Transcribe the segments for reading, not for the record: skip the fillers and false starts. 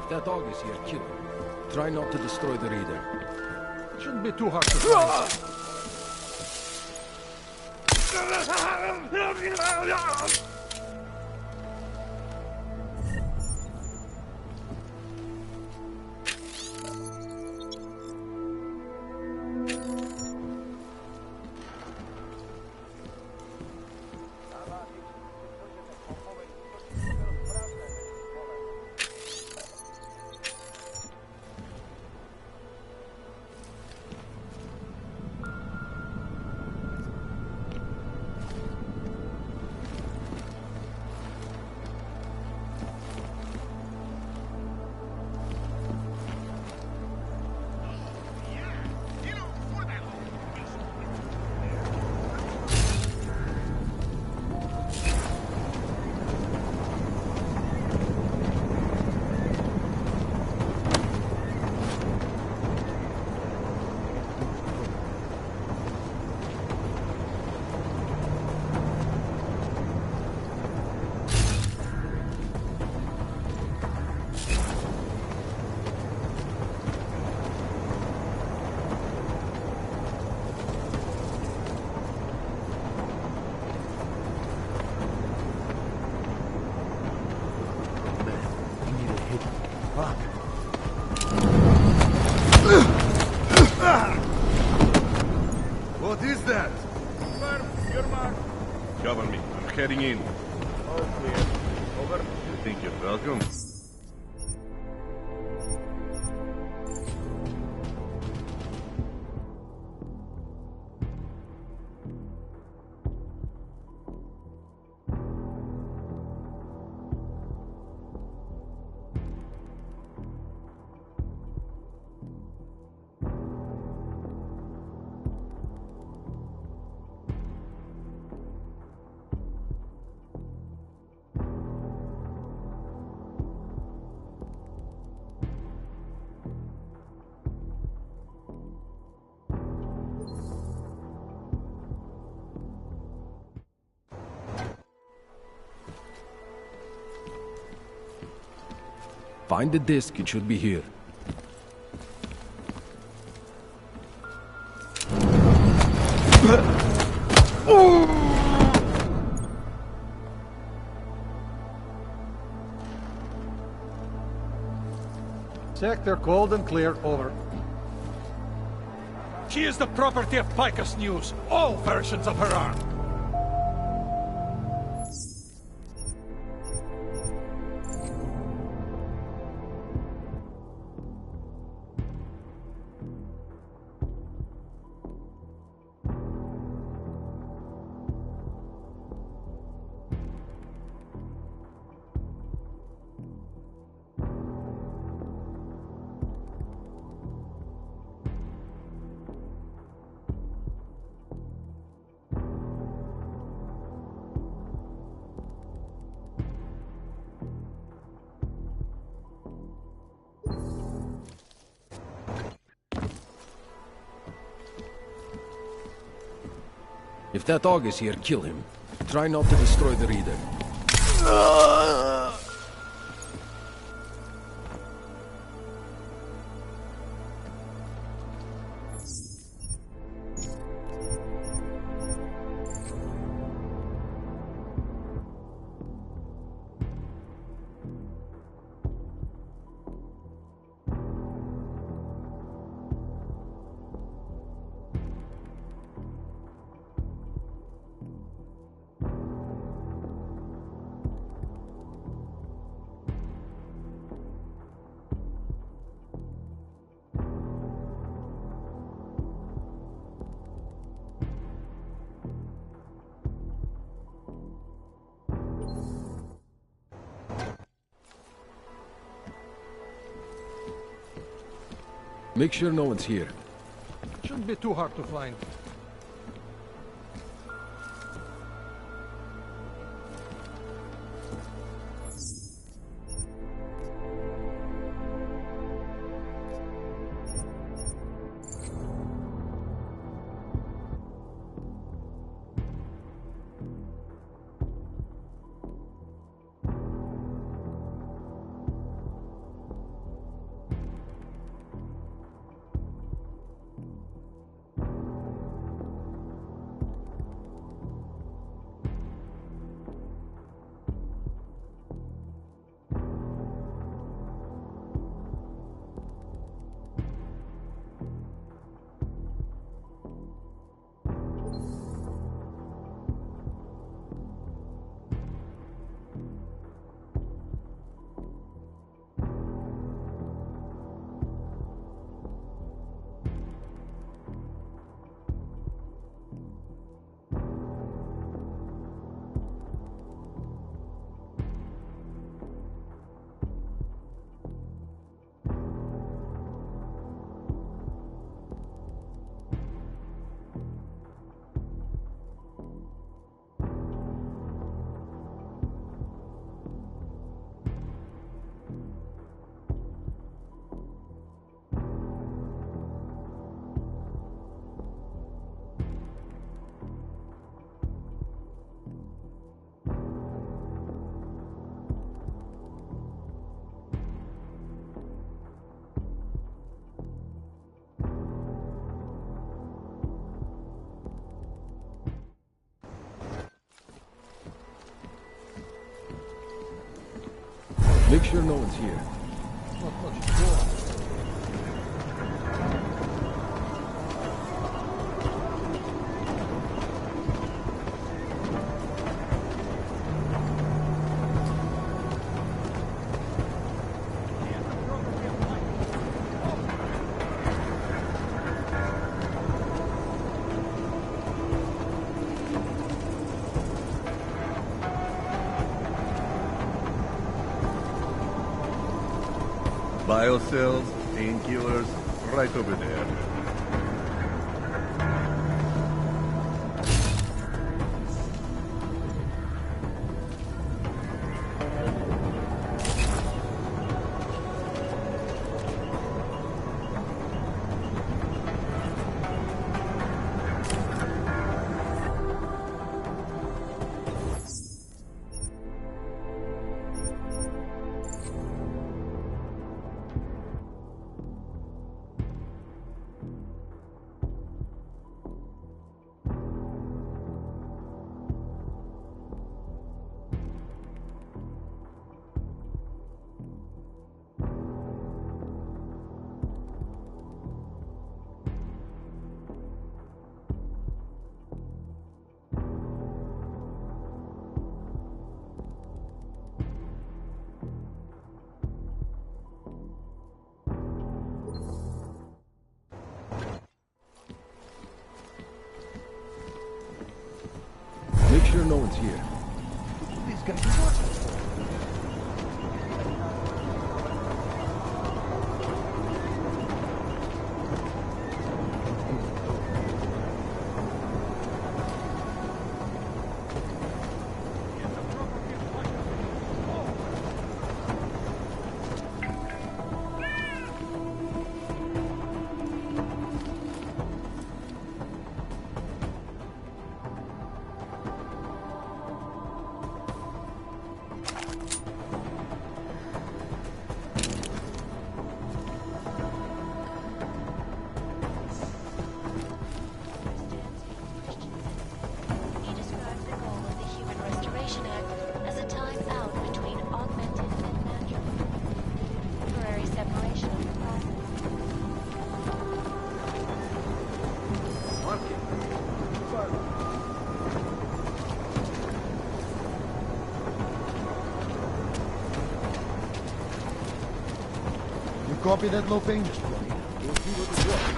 If that dog is here, kill him. Try not to destroy the reader. It shouldn't be too hard to find. What is that? Confirm, your mark. Cover me. I'm heading in. All clear. Over. You think you're welcome? Find the disc, it should be here. Sector cold and clear. Over. She is the property of Picus News. All versions of her are. If that dog is here, kill him. Try not to destroy the reader. Make sure no one's here. Shouldn't be too hard to find. Make sure no one's here. Not much to go on. Biocells, painkillers, right over there. Make sure no one's here. These guys are working. He describes the goal of the Human Restoration Act as a time out between augmented and natural. Temporary separation of the process. You copy that, Loping? We'll see what it's worth.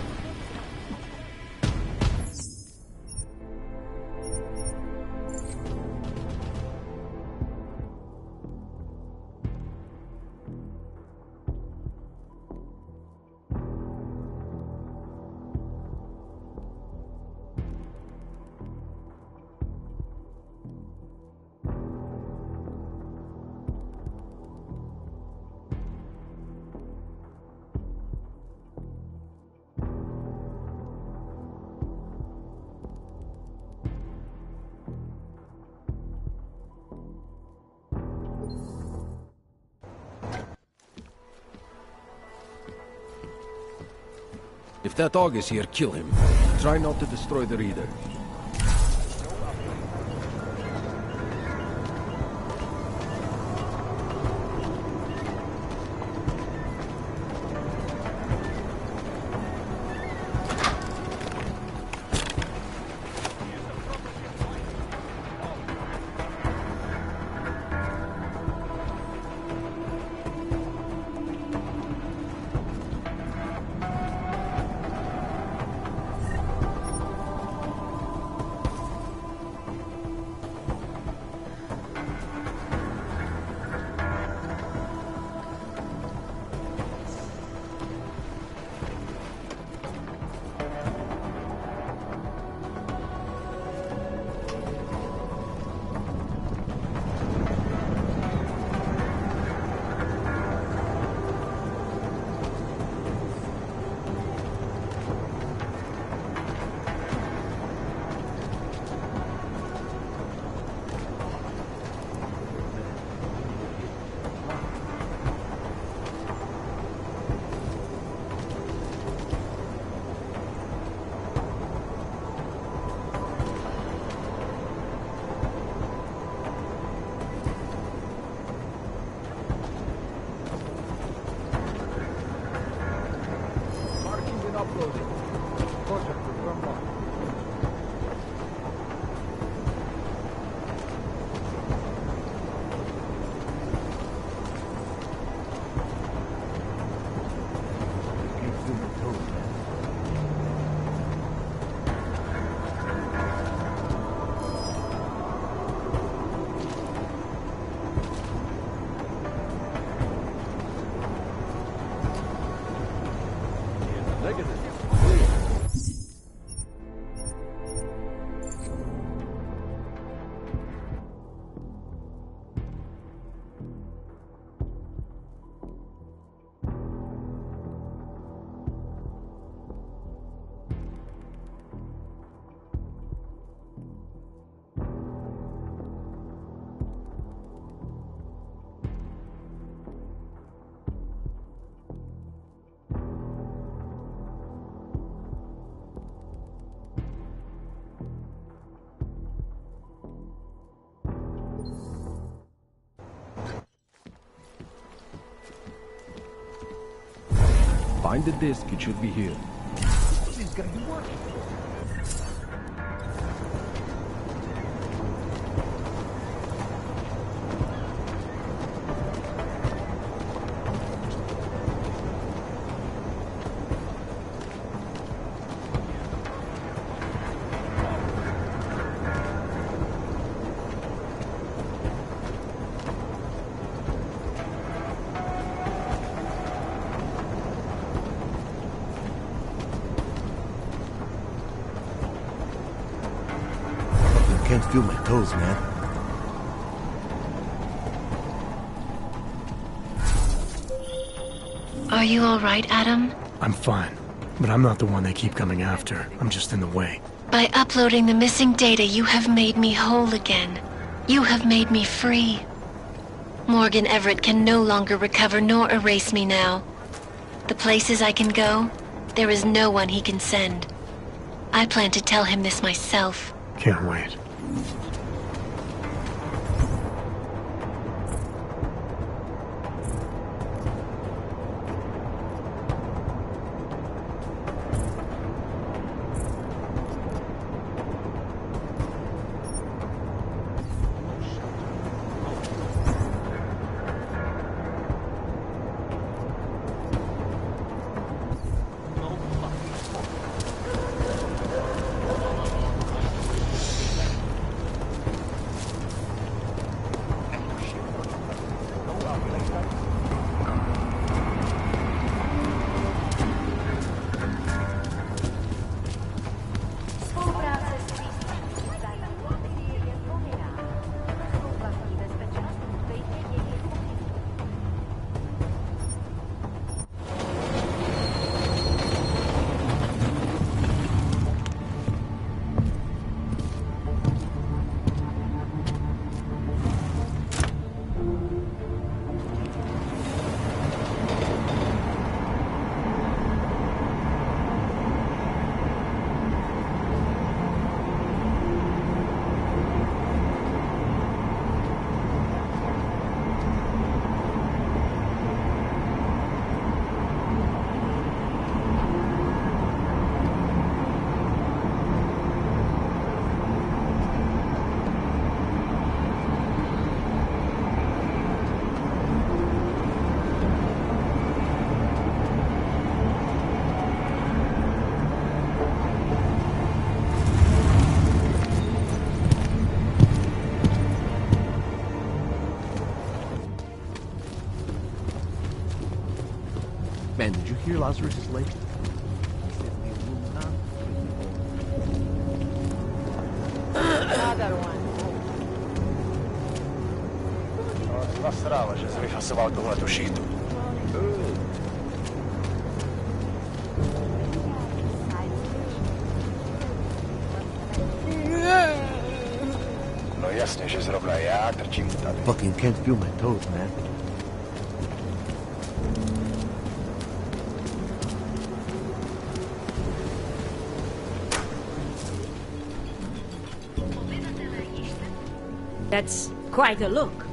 If that dog is here, kill him. Try not to destroy the reader. Find the disc, it should be here. This is gonna be working. Can't feel my toes, man. Are you all right, Adam? I'm fine, but I'm not the one they keep coming after. I'm just in the way. By uploading the missing data, you have made me whole again. You have made me free. Morgan Everett can no longer recover nor erase me now. The places I can go, there is no one he can send. I plan to tell him this myself. Can't wait. Man, did you hear Lazarus is late? Another one. Nasrała, że zryfasował do ładu shitu. No jasne, że zrobiła ja, tracim tady. Fucking can't feel my toes, man. That's quite a look.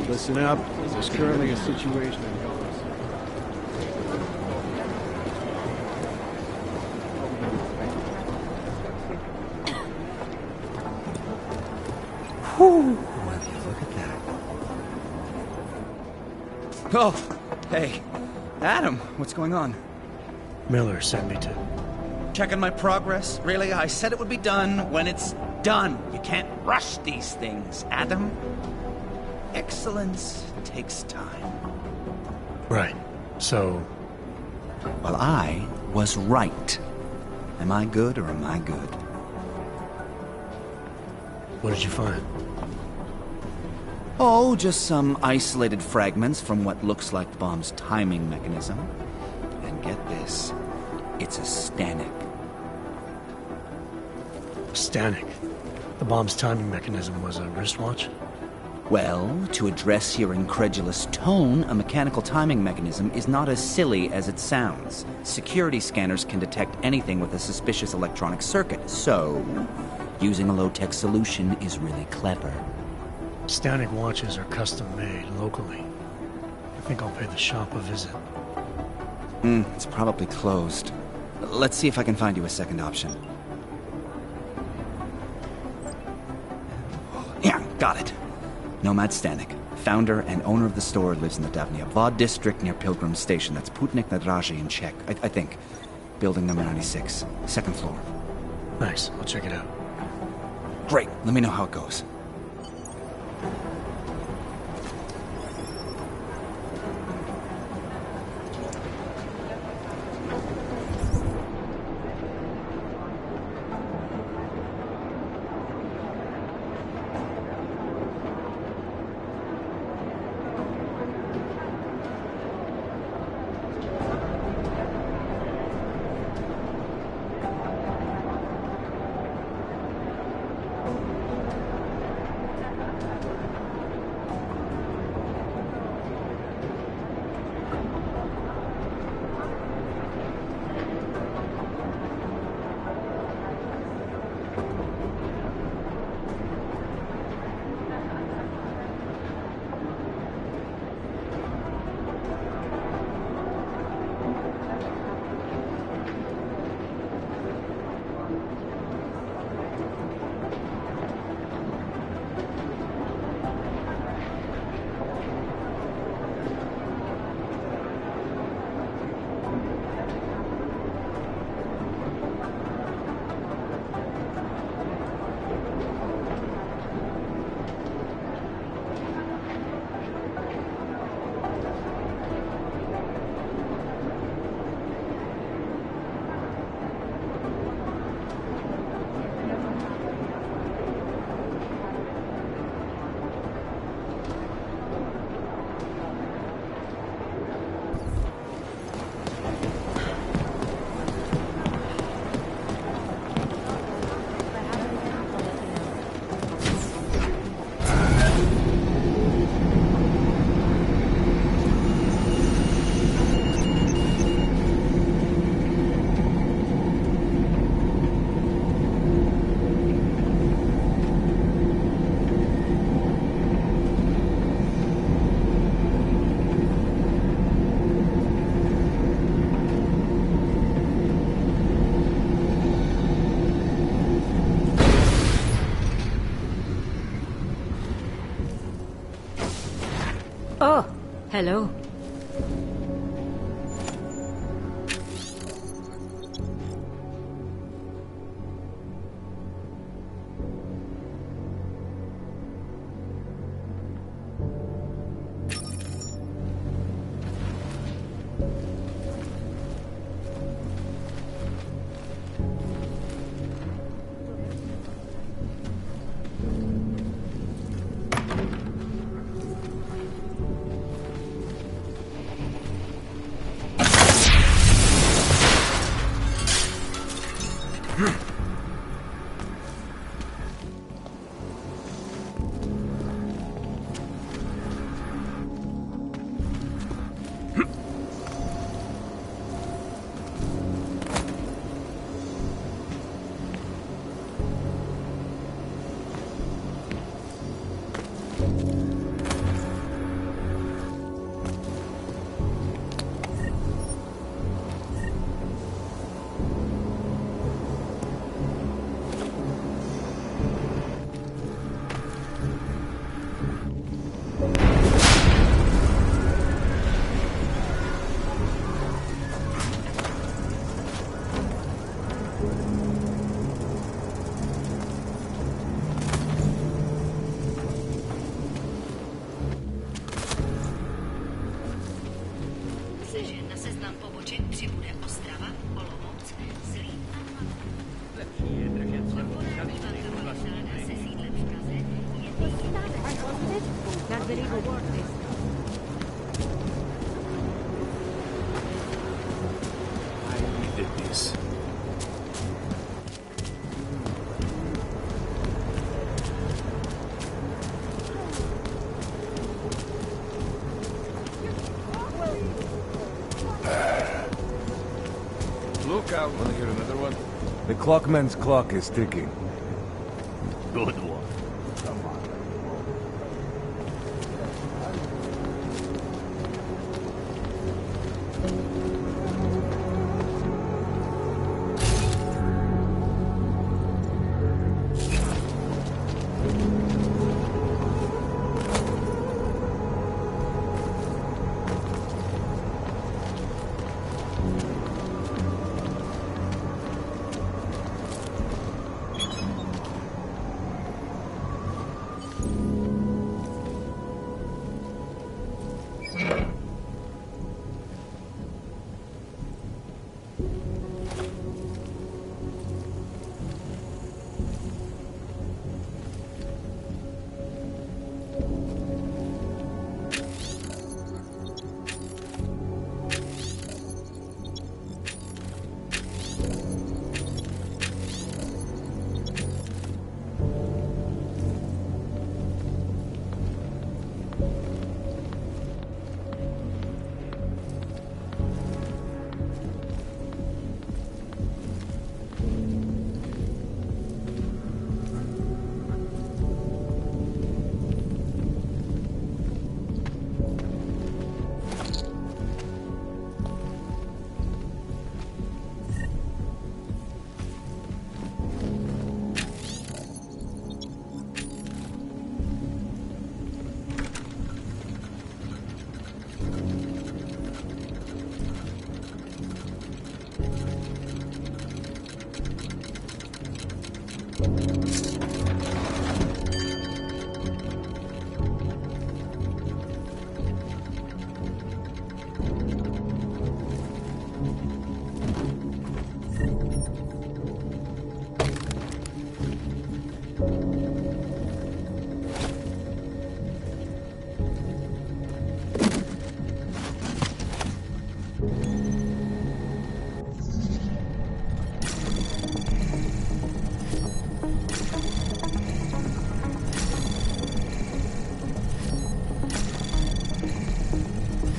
Listen up. There's currently a situation in Gotham. Whew. Well, look at that. Oh, hey. Adam, what's going on? Miller sent me to. Checking my progress? Really? I said it would be done when it's done. You can't rush these things, Adam. Excellence takes time. Right. So, Well, I was right. Am I good or am I good? what did you find? Oh, just some isolated fragments from what looks like the bomb's timing mechanism. And get this, it's a Stanek. Stanek. The bomb's timing mechanism was a wristwatch? Well, to address your incredulous tone, a mechanical timing mechanism is not as silly as it sounds. Security scanners can detect anything with a suspicious electronic circuit, so using a low-tech solution is really clever. Stanek watches are custom-made locally. I think I'll pay the shop a visit. It's probably closed. Let's see if I can find you a second option. Yeah, got it. Nomad Stanek, founder and owner of the store, lives in the Davnia Vod district near Pilgrim Station. That's Putnik Nadraji in Czech, I think. Building number 96, second floor. Nice, I'll check it out. Great, let me know how it goes. Oh, hello. place. Look out. Want to hear another one? The clockman's clock is ticking. Good one. Come on.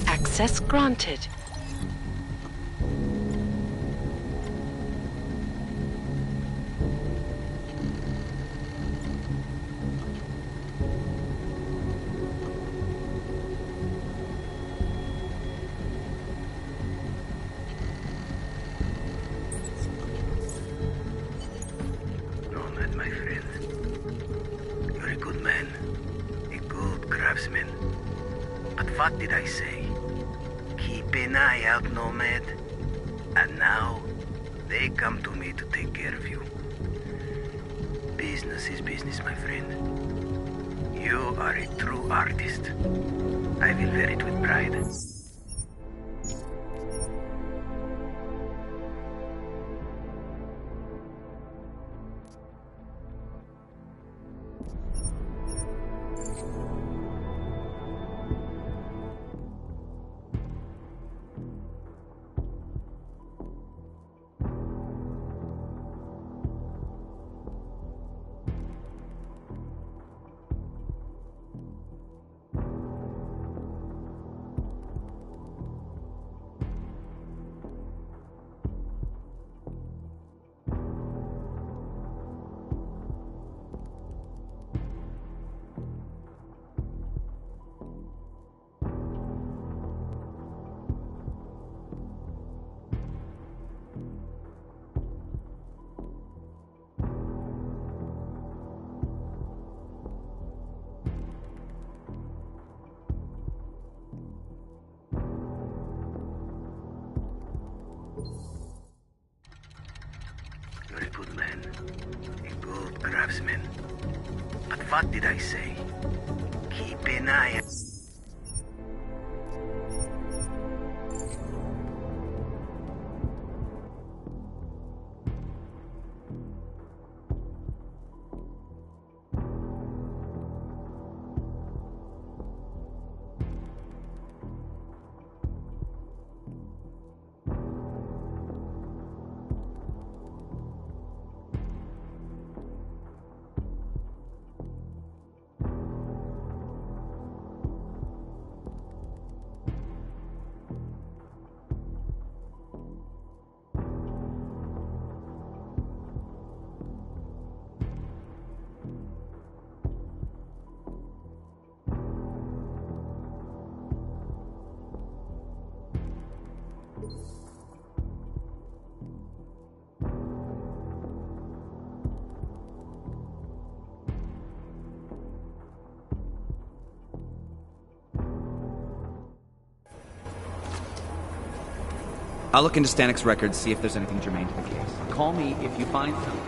Access granted. Nomad, my friend. You're a good man. A good craftsman. But what did I say? Keep an eye out, Nomad. And now, they come to me to take care of you. Business is business, my friend. You are a true artist. I will wear it with pride. You're a good man. A good craftsman. But what did I say? Keep an eye out. I'll look into Stanik's records, see if there's anything germane to the case. Call me if you find something.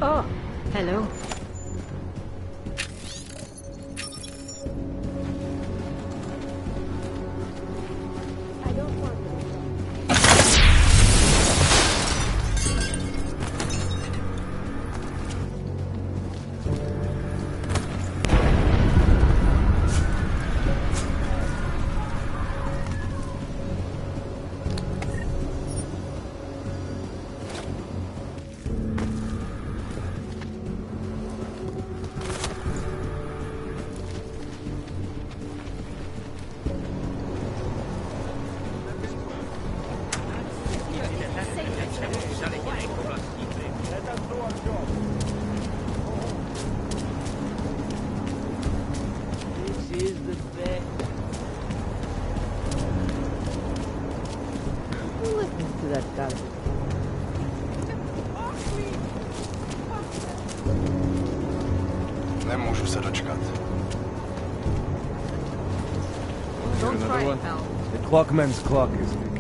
Oh, hello. I don't want Nemůžu se dočkat. Don't try it, pal. The clockman's clock is ticking.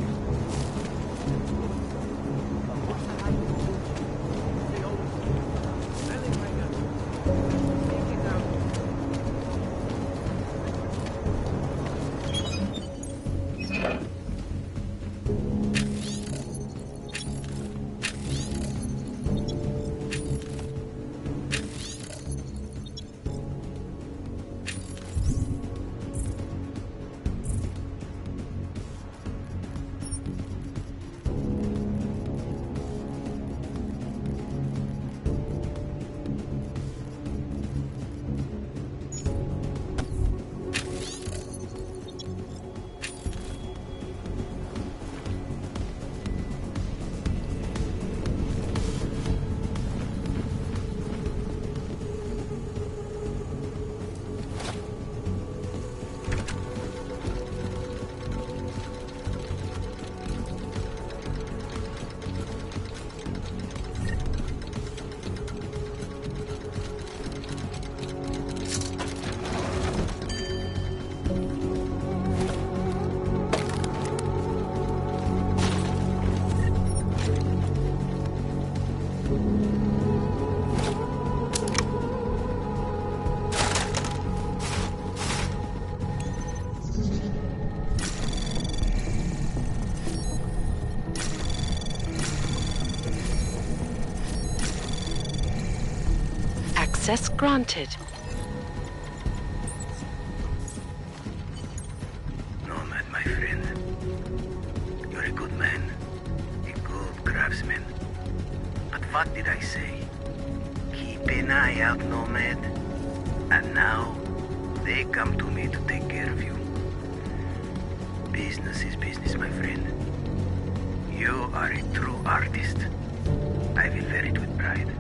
Access granted. Nomad, my friend. You're a good man. A good craftsman. But what did I say? Keep an eye out, Nomad. And now, they come to me to take care of you. Business is business, my friend. You are a true artist. I will wear it with pride.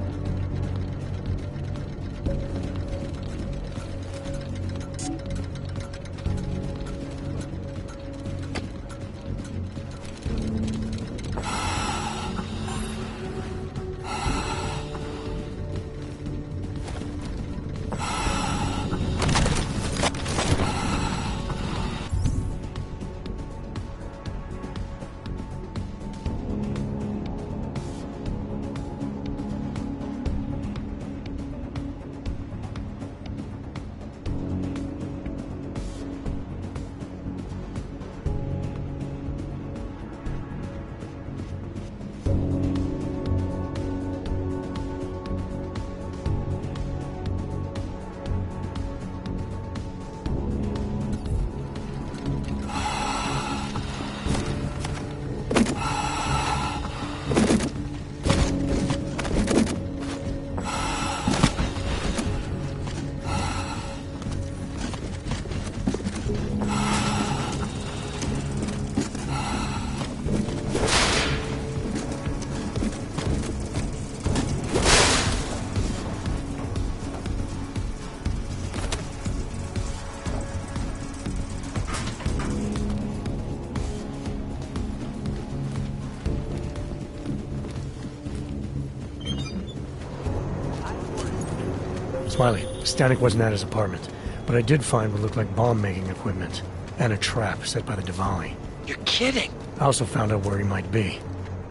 Smiley, Stanek wasn't at his apartment, but I did find what looked like bomb-making equipment, and a trap set by the Diwali. You're kidding! I also found out where he might be.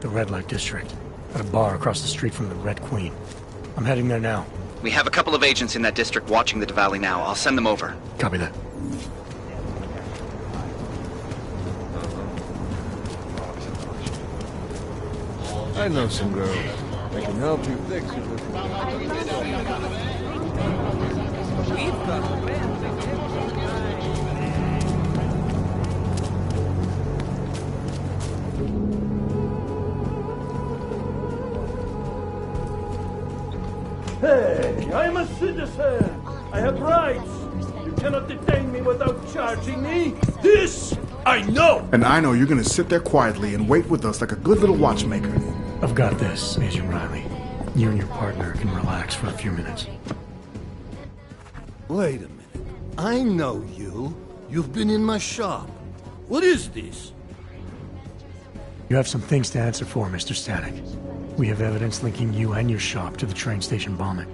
The Red Light District, at a bar across the street from the Red Queen. I'm heading there now. We have a couple of agents in that district watching the Diwali now. I'll send them over. Copy that. I know some girls. I can help you fix it. Hey, I'm a citizen. I have rights. You cannot detain me without charging me. This I know. And I know you're gonna sit there quietly and wait with us like a good little watchmaker. I've got this, Agent Riley. You and your partner can relax for a few minutes. Wait a minute. I know you. You've been in my shop. What is this? You have some things to answer for, Mr. Stanek. We have evidence linking you and your shop to the train station bombing.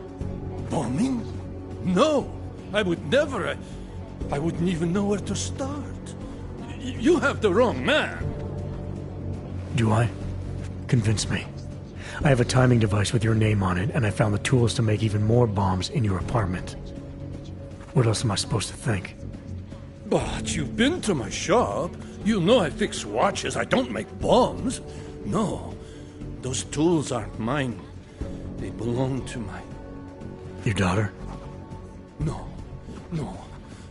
Bombing? No, I would never. I wouldn't even know where to start. You have the wrong man. Do I? Convince me. I have a timing device with your name on it, and I found the tools to make even more bombs in your apartment. What else am I supposed to think? But you've been to my shop. You know I fix watches. I don't make bombs. No, those tools aren't mine. They belong to my... Your daughter? No.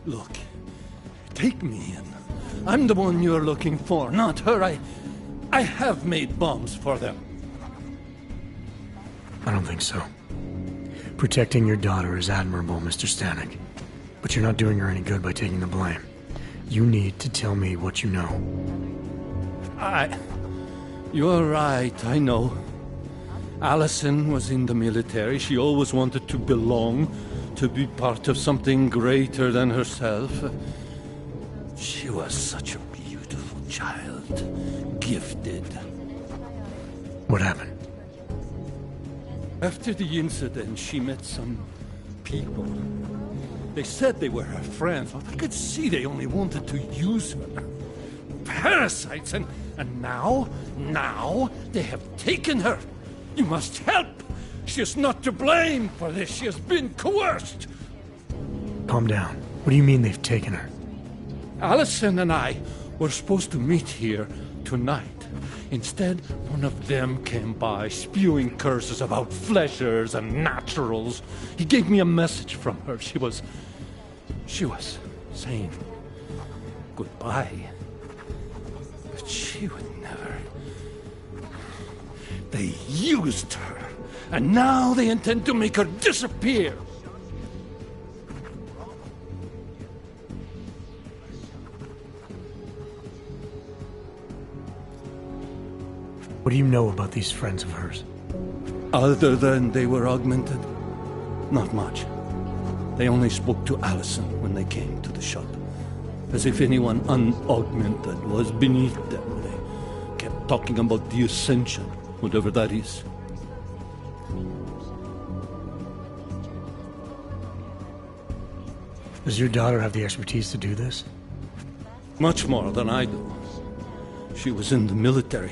Look, take me in. I'm the one you're looking for, not her. I have made bombs for them. I don't think so. Protecting your daughter is admirable, Mr. Stanek. But you're not doing her any good by taking the blame. You need to tell me what you know. You're right, I know. Allison was in the military. She always wanted to belong, to be part of something greater than herself. She was such a beautiful child. Gifted. What happened? After the incident, she met some people. They said they were her friends, but I could see they only wanted to use her. Parasites, and now they have taken her. You must help. She is not to blame for this. She has been coerced. Calm down. What do you mean they've taken her? Allison and I were supposed to meet here tonight. Instead, one of them came by, spewing curses about fleshers and naturals. He gave me a message from her. She was saying goodbye. But she would never. They used her, and now they intend to make her disappear. What do you know about these friends of hers? Other than they were augmented? Not much. They only spoke to Allison when they came to the shop. As if anyone unaugmented was beneath them. They kept talking about the Ascension, whatever that is. Does your daughter have the expertise to do this? Much more than I do. She was in the military.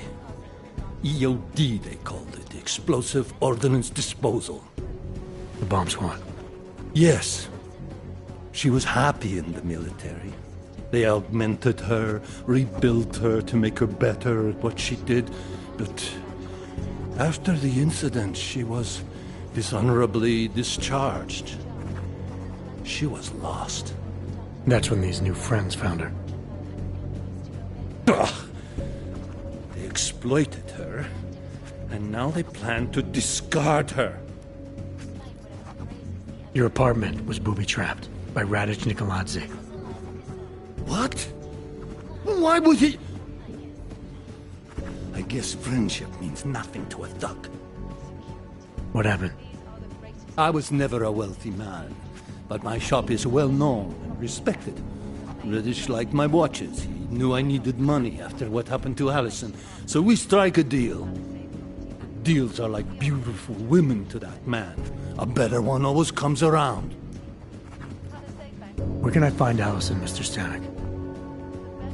EOD, they called it. Explosive Ordnance Disposal. The bomb squad? Yes. She was happy in the military. They augmented her, rebuilt her to make her better at what she did. But after the incident, she was dishonorably discharged. She was lost. That's when these new friends found her. Ugh. They exploited her, and now they plan to discard her. Your apartment was booby-trapped by Radic Nikoladze. What? Why would he... I guess friendship means nothing to a thug. What happened? I was never a wealthy man, but my shop is well known and respected. Radic liked my watches. He knew I needed money after what happened to Allison, so we strike a deal. Deals are like beautiful women to that man. A better one always comes around. Where can I find Allison, Mr. Stanek?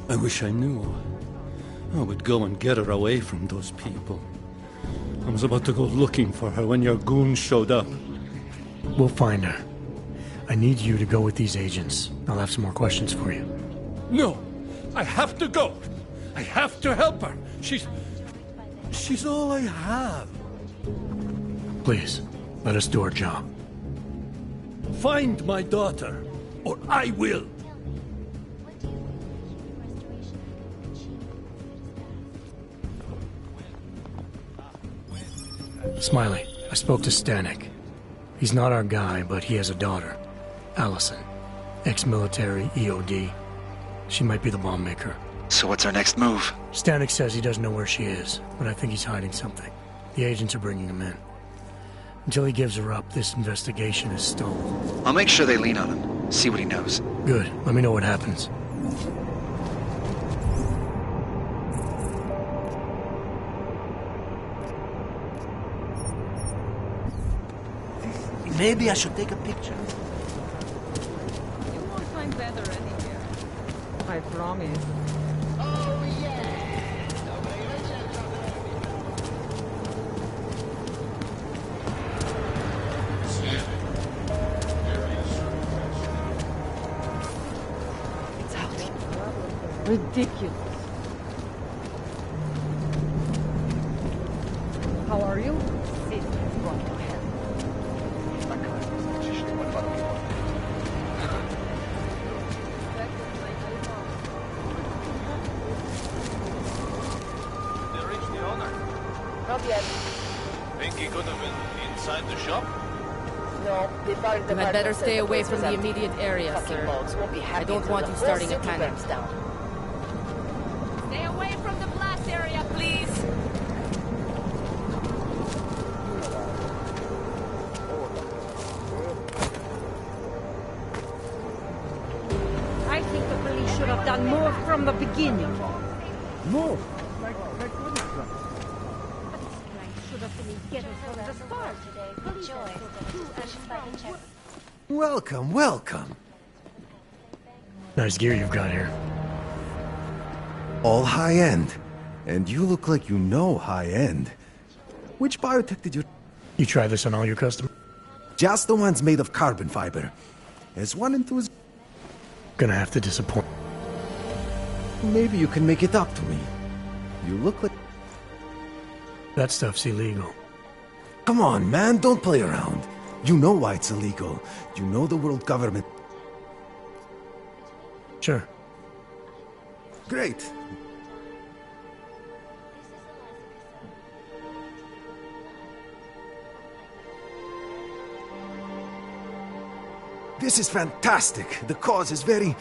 I wish I knew. I would go and get her away from those people. I was about to go looking for her when your goons showed up. We'll find her. I need you to go with these agents. I'll have some more questions for you. No! I have to go! I have to help her! She's all I have. Please, let us do our job. Find my daughter, or I will! Smiley, I spoke to Stanek. He's not our guy, but he has a daughter, Allison. Ex-military, EOD. She might be the bomb maker. So what's our next move? Stanek says he doesn't know where she is, but I think he's hiding something. The agents are bringing him in. Until he gives her up, this investigation is stalled. I'll make sure they lean on him. See what he knows. Good. Let me know what happens. Maybe I should take a picture. You won't find better anywhere. I promise. It's out. Ridiculous. How are you? It's going to hell. Not yet. Think he could have been inside the shop? No, the fire You had better stay away from the immediate area, sir. I don't want you starting a panic. Stay away from the blast area, please. I think the police should have done more from the beginning. More? Should have been together from the start. Welcome, welcome. Nice gear you've got here. All high-end. And you look like you know high-end. Which biotech did you... You try this on all your customers? Just the ones made of carbon fiber. As one enthusiast... Gonna have to disappoint. Maybe you can make it up to me. You look like... That stuff's illegal. Come on, man, don't play around. You know why it's illegal. You know the world government... Sure. Great. This is fantastic. The cause is very...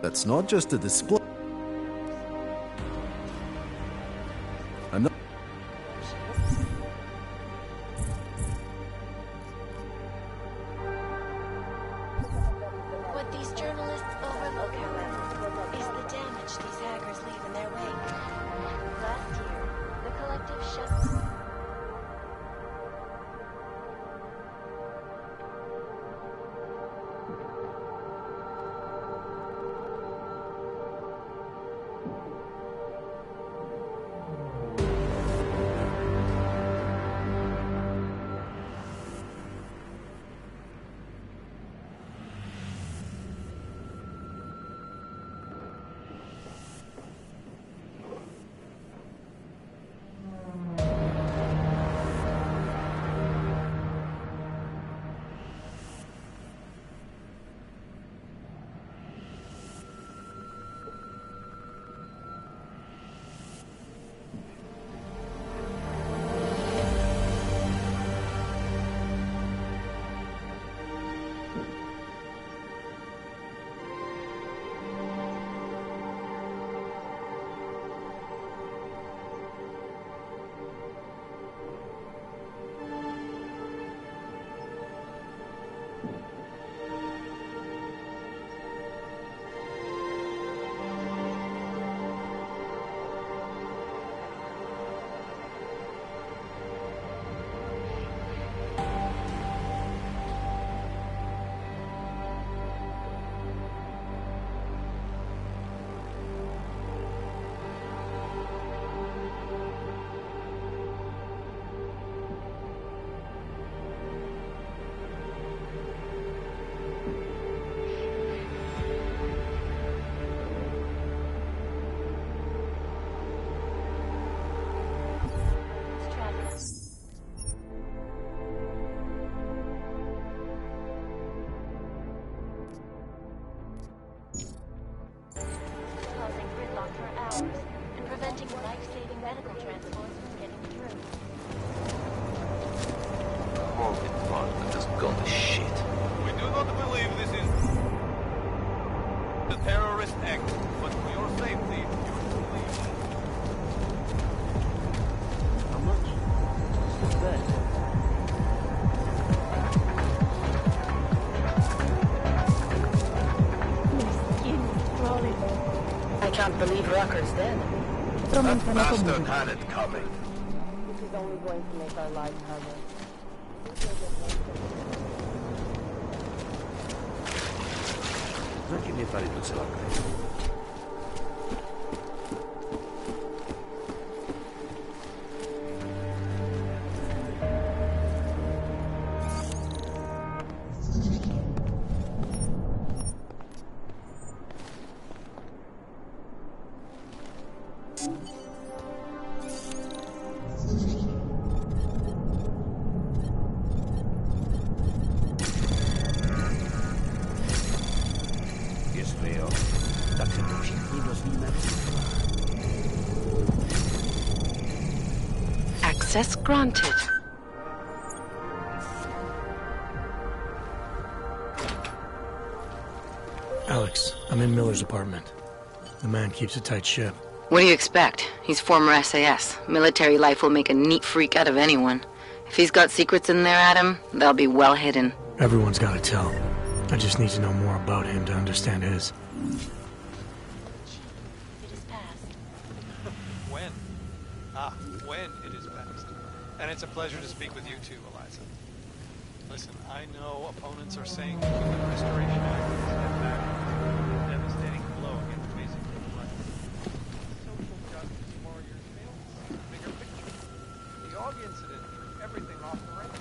That's not just a display. life-saving medical transports from getting through. Morgan Park has gone to shit. We do not believe this is a terrorist act, but for your safety, you should leave. How much? What's that? I can't believe Rucker's dead. That bastard had it coming. This is only going to make our lives harder. Non che mi fare tu se la Jest wyjął. Tak się to wszystko rozwinę. Access granted. Alex, I'm in Miller's apartment. The man keeps a tight ship. What do you expect? He's former SAS. Military life will make a neat freak out of anyone. If he's got secrets in there, Adam, they'll be well hidden. Everyone's got to tell. I just need to know more about him to understand his. It is past. When? When it is past. And it's a pleasure to speak with you too, Eliza. Listen, I know opponents are saying the Human Restoration Act is a step back, a devastating blow against basic human rights. Social justice warriors fail to see the bigger picture. The Og incident threw everything off the rails.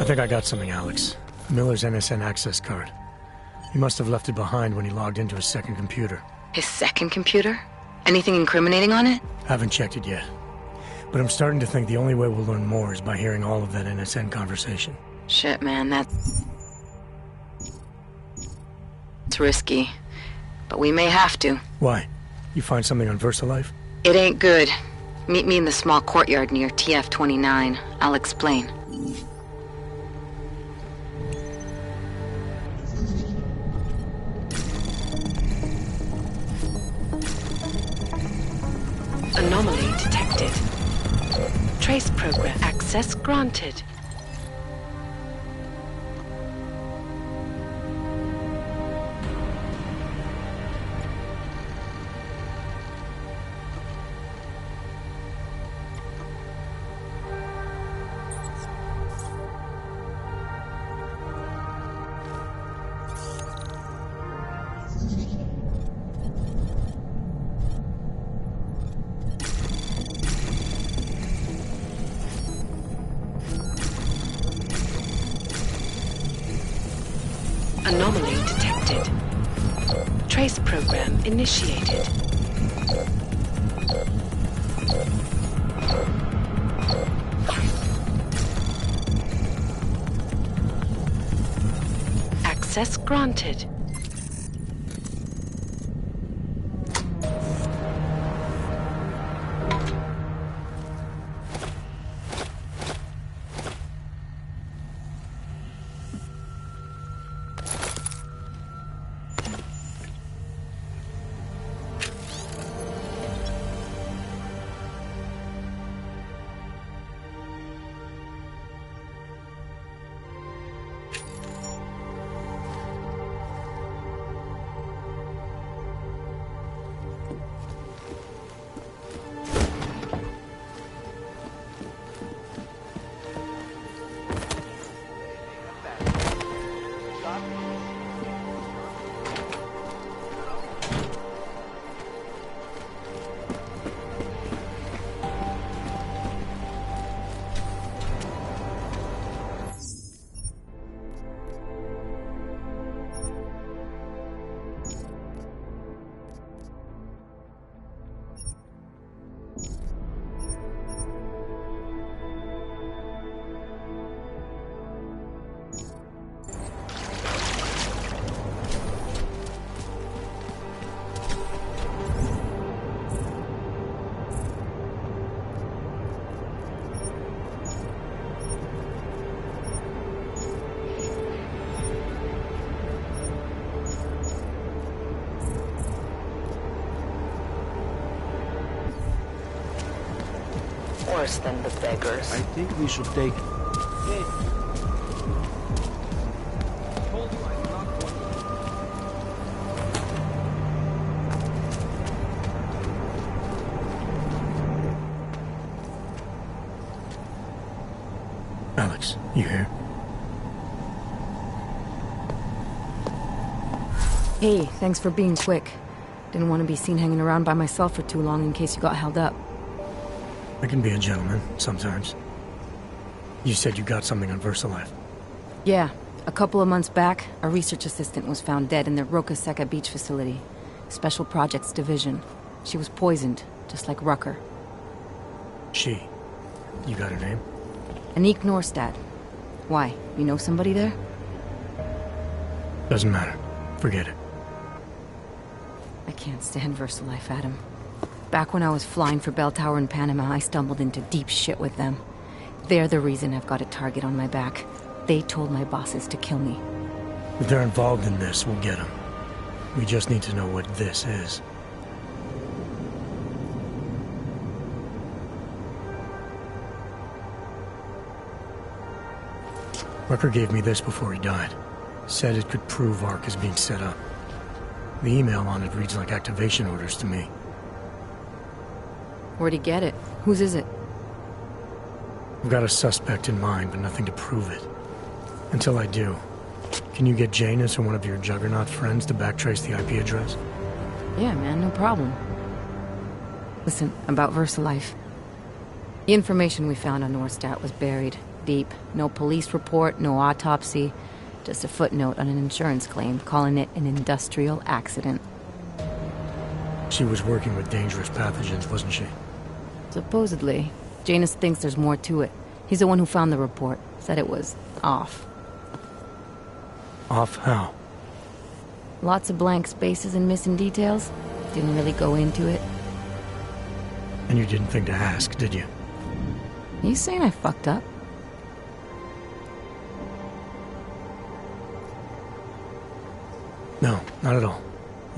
I think I got something, Alex. Miller's NSN access card. He must have left it behind when he logged into his second computer. His second computer? Anything incriminating on it? Haven't checked it yet. But I'm starting to think the only way we'll learn more is by hearing all of that NSN conversation. Shit, man, that's risky. But we may have to. Why? You find something on VersaLife? It ain't good. Meet me in the small courtyard near TF-29. I'll explain. Anomaly detected. Trace program access granted. Anomaly detected. Trace program initiated. Access granted. Worse than the beggars. I think we should take... Alex, you here? Hey, thanks for being quick. Didn't want to be seen hanging around by myself for too long in case you got held up. I can be a gentleman, sometimes. You said you got something on VersaLife. Yeah, a couple of months back, a research assistant was found dead in the Roca Seca beach facility. Special Projects Division. She was poisoned, just like Rucker. She. You got her name? Anique Norstad. Why, you know somebody there? Doesn't matter. Forget it. I can't stand VersaLife, Adam. Back when I was flying for Bell Tower in Panama, I stumbled into deep shit with them. They're the reason I've got a target on my back. They told my bosses to kill me. If they're involved in this, we'll get them. We just need to know what this is. Rucker gave me this before he died. Said it could prove ARC is being set up. The email on it reads like activation orders to me. Where'd he get it? Whose is it? I've got a suspect in mind, but nothing to prove it. Until I do, can you get Janus or one of your Juggernaut friends to backtrace the IP address? Yeah, man, no problem. Listen, about VersaLife. The information we found on Norstad was buried deep. No police report, no autopsy. Just a footnote on an insurance claim, calling it an industrial accident. She was working with dangerous pathogens, wasn't she? Supposedly. Janus thinks there's more to it. He's the one who found the report. Said it was off. Off how? Lots of blank spaces and missing details. Didn't really go into it. And you didn't think to ask, did you? You saying I fucked up? No, not at all.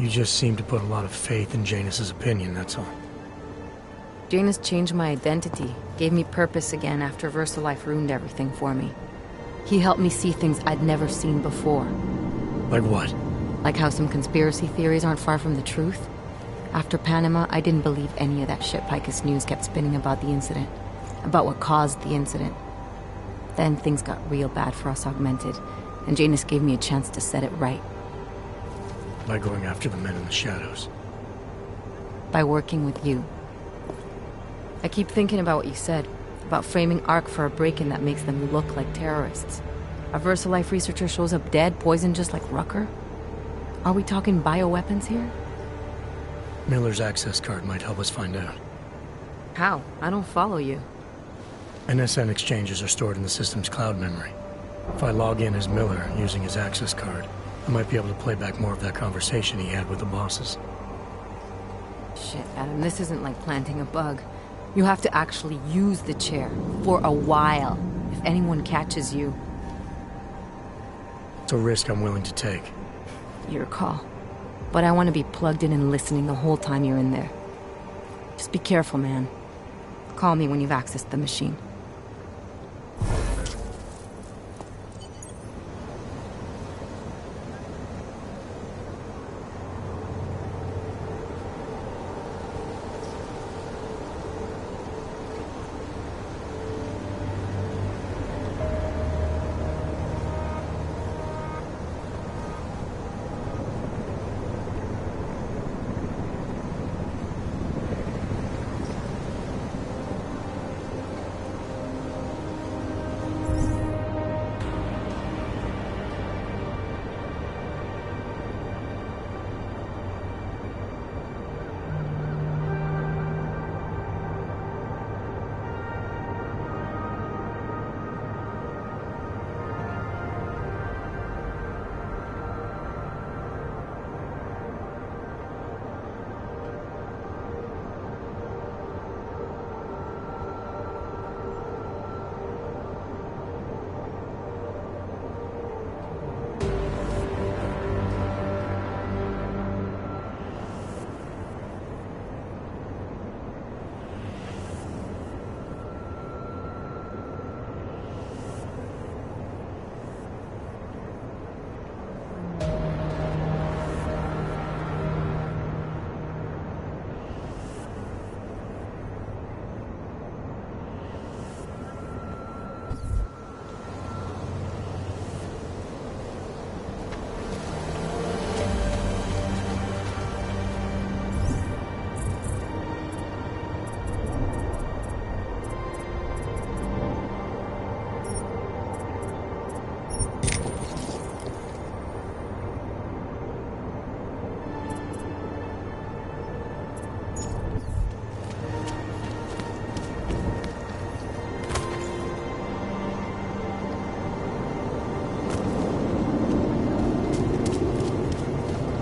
You just seem to put a lot of faith in Janus's opinion, that's all. Janus changed my identity, gave me purpose again after VersaLife ruined everything for me. He helped me see things I'd never seen before. Like what? Like how some conspiracy theories aren't far from the truth. After Panama, I didn't believe any of that shit Picus News kept spinning about the incident. About what caused the incident. Then things got real bad for us Augmented, and Janus gave me a chance to set it right. By going after the men in the shadows. By working with you. I keep thinking about what you said, about framing ARC for a break-in that makes them look like terrorists. A VersaLife researcher shows up dead, poisoned just like Rucker? Are we talking bioweapons here? Miller's access card might help us find out. How? I don't follow you. NSN exchanges are stored in the system's cloud memory. If I log in as Miller using his access card, I might be able to play back more of that conversation he had with the bosses. Shit, Adam, this isn't like planting a bug. You have to actually use the chair. For a while. If anyone catches you. It's a risk I'm willing to take. Your call. But I want to be plugged in and listening the whole time you're in there. Just be careful, man. Call me when you've accessed the machine.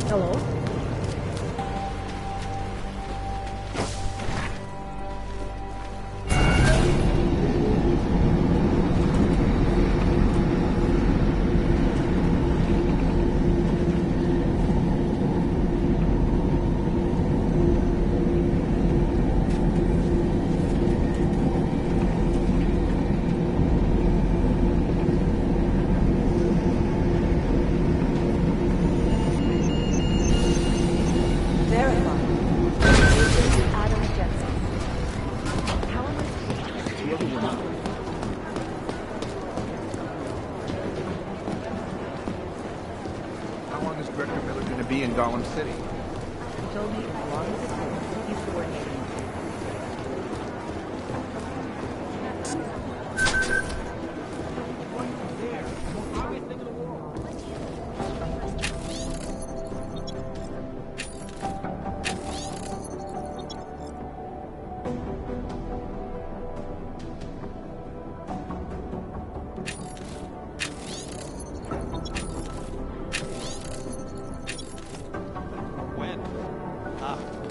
Hello? In Gotham City. Told me as long as it's good, he's coordinating.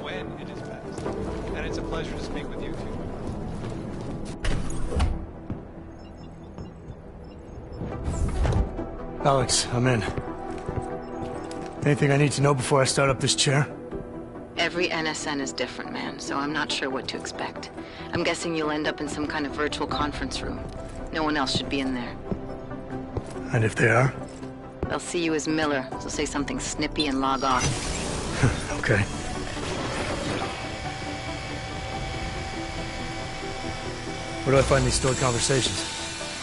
When it is best. And it's a pleasure to speak with you two. Alex, I'm in. Anything I need to know before I start up this chair? Every NSN is different, man, so I'm not sure what to expect. I'm guessing you'll end up in some kind of virtual conference room. No one else should be in there. And if they are? They'll see you as Miller, so say something snippy and log off. Okay. Where do I find these stored conversations?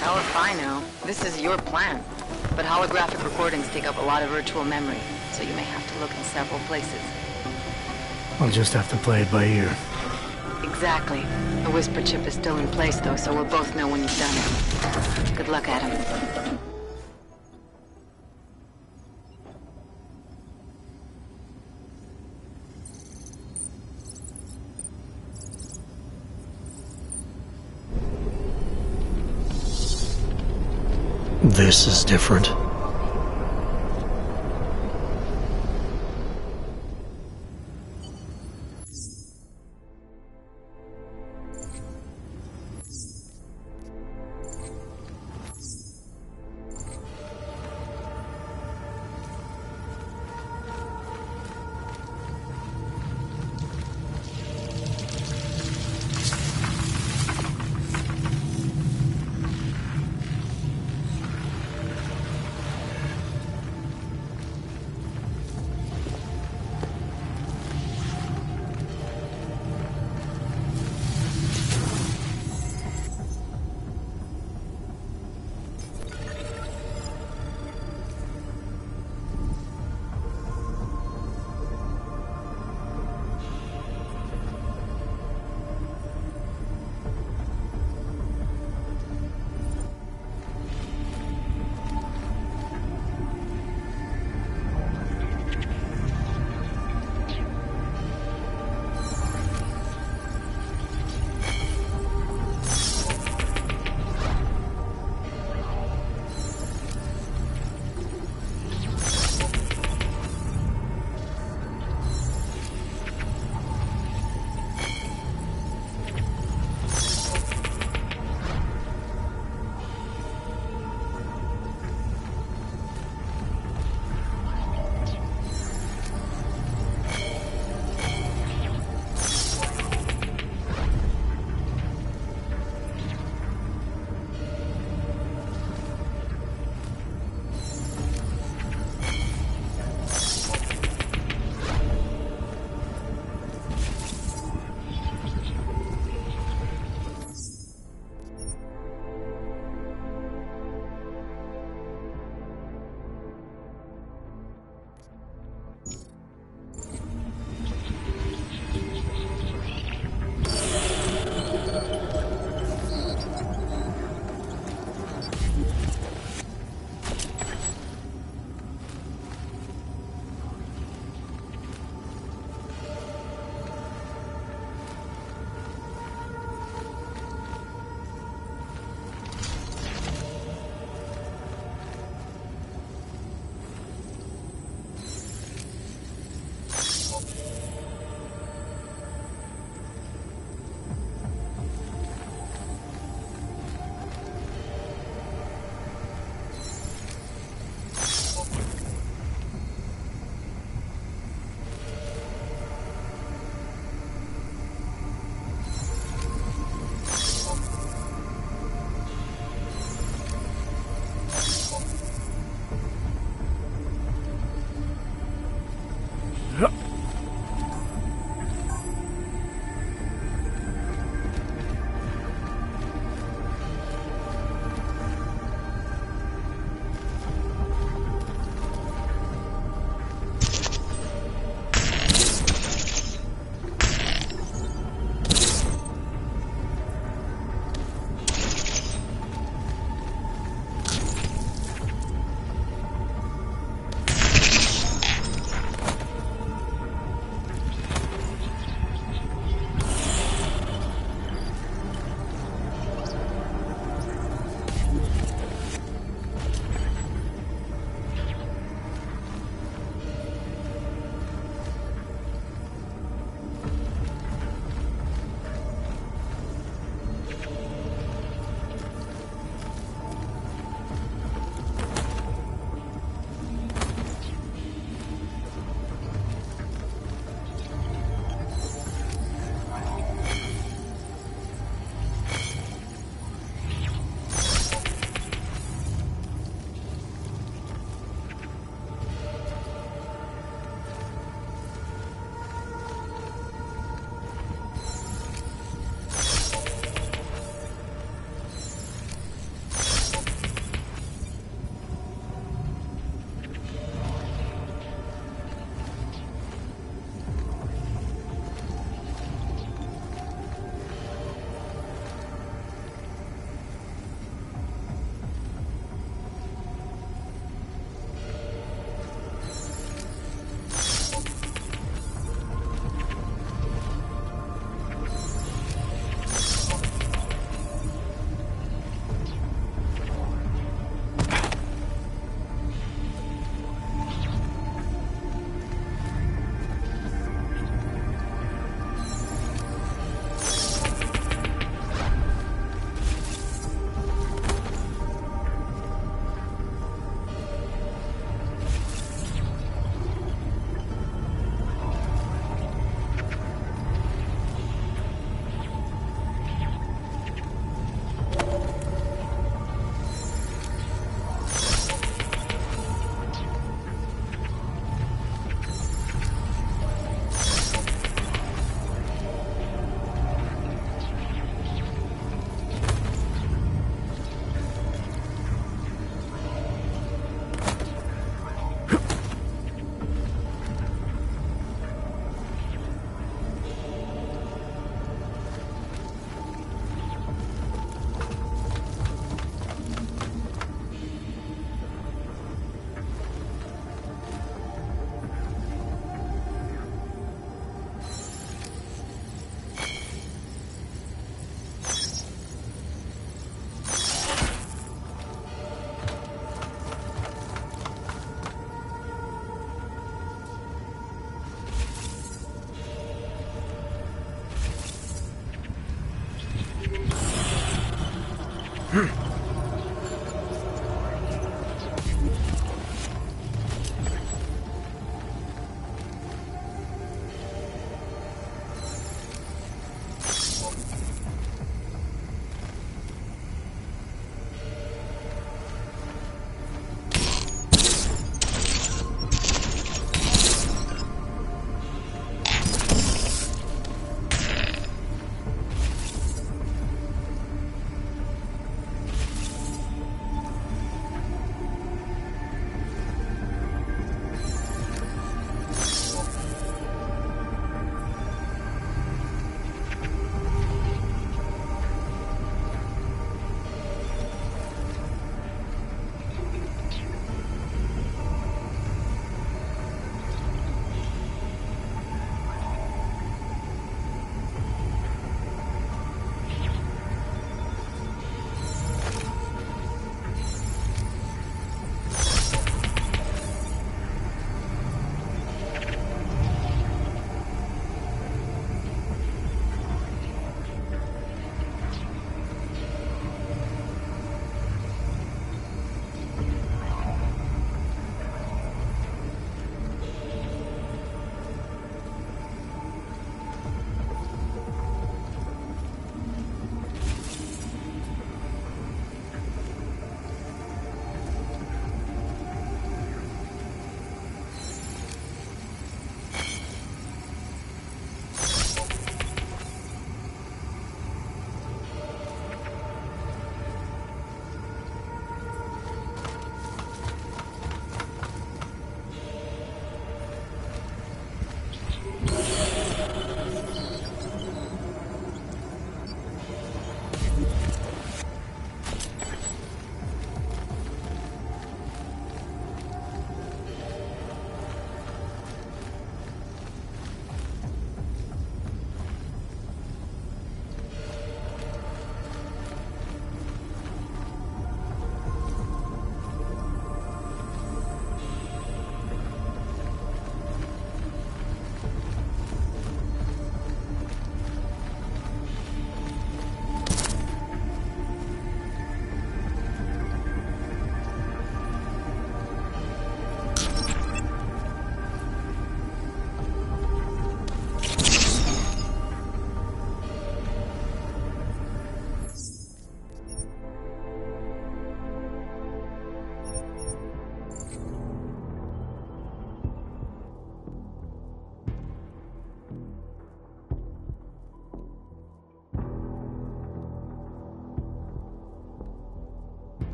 Hell if I know. This is your plan. But holographic recordings take up a lot of virtual memory, so you may have to look in several places. I'll just have to play it by ear. Exactly. The whisper chip is still in place, though, so we'll both know when you've done it. Good luck, Adam. This is different.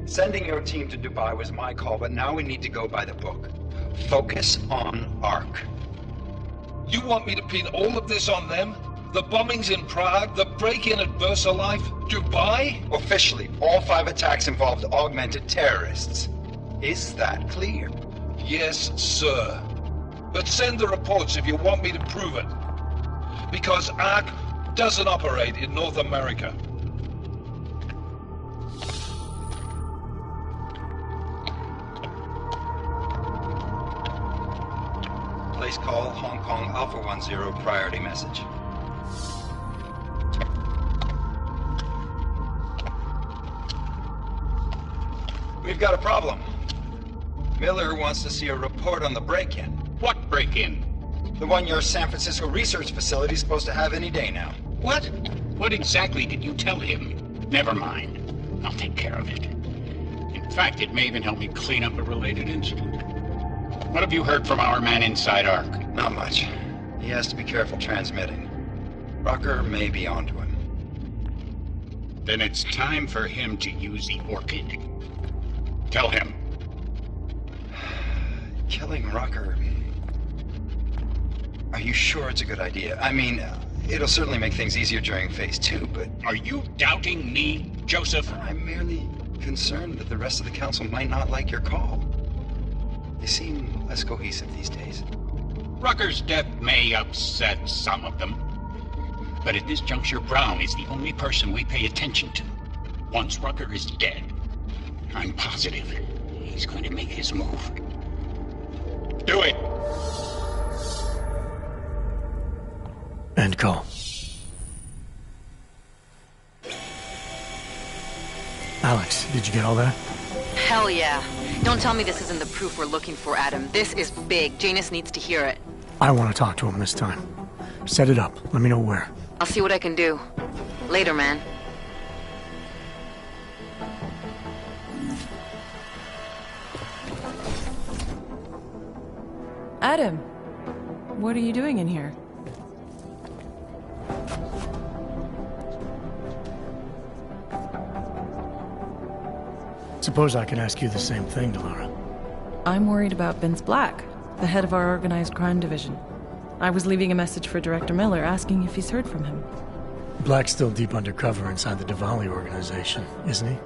Sending your team to Dubai was my call, but now we need to go by the book. Focus on ARC. You want me to pin all of this on them? The bombings in Prague, the break-in at VersaLife, Dubai? Officially, all 5 attacks involved augmented terrorists. Is that clear? Yes, sir. But send the reports if you want me to prove it. Because ARC doesn't operate in North America. Place call Hong Kong Alpha 10 priority message. We've got a problem. Miller wants to see a report on the break-in. What break-in? The one your San Francisco research facility is supposed to have any day now. What? What exactly did you tell him? Never mind. I'll take care of it. In fact, it may even help me clean up a related incident. What have you heard from our man inside ARC? Not much. He has to be careful transmitting. Rucker may be onto him. Then it's time for him to use the Orchid. Tell him. Killing Rucker... Are you sure it's a good idea? I mean, it'll certainly make things easier during Phase 2, but... Are you doubting me, Joseph? I'm merely concerned that the rest of the Council might not like your call. They seem less cohesive these days. Rucker's death may upset some of them. But at this juncture, Brown is the only person we pay attention to. Once Rucker is dead, I'm positive he's going to make his move. Do it! End call. Alex, did you get all that? Hell yeah. Don't tell me this isn't the proof we're looking for, Adam. This is big. Janus needs to hear it. I want to talk to him this time. Set it up. Let me know where. I'll see what I can do. Later, man. Adam, what are you doing in here? Suppose I can ask you the same thing, Delara. I'm worried about Vince Black, the head of our organized crime division. I was leaving a message for Director Miller asking if he's heard from him. Black's still deep undercover inside the Diwali organization, isn't he?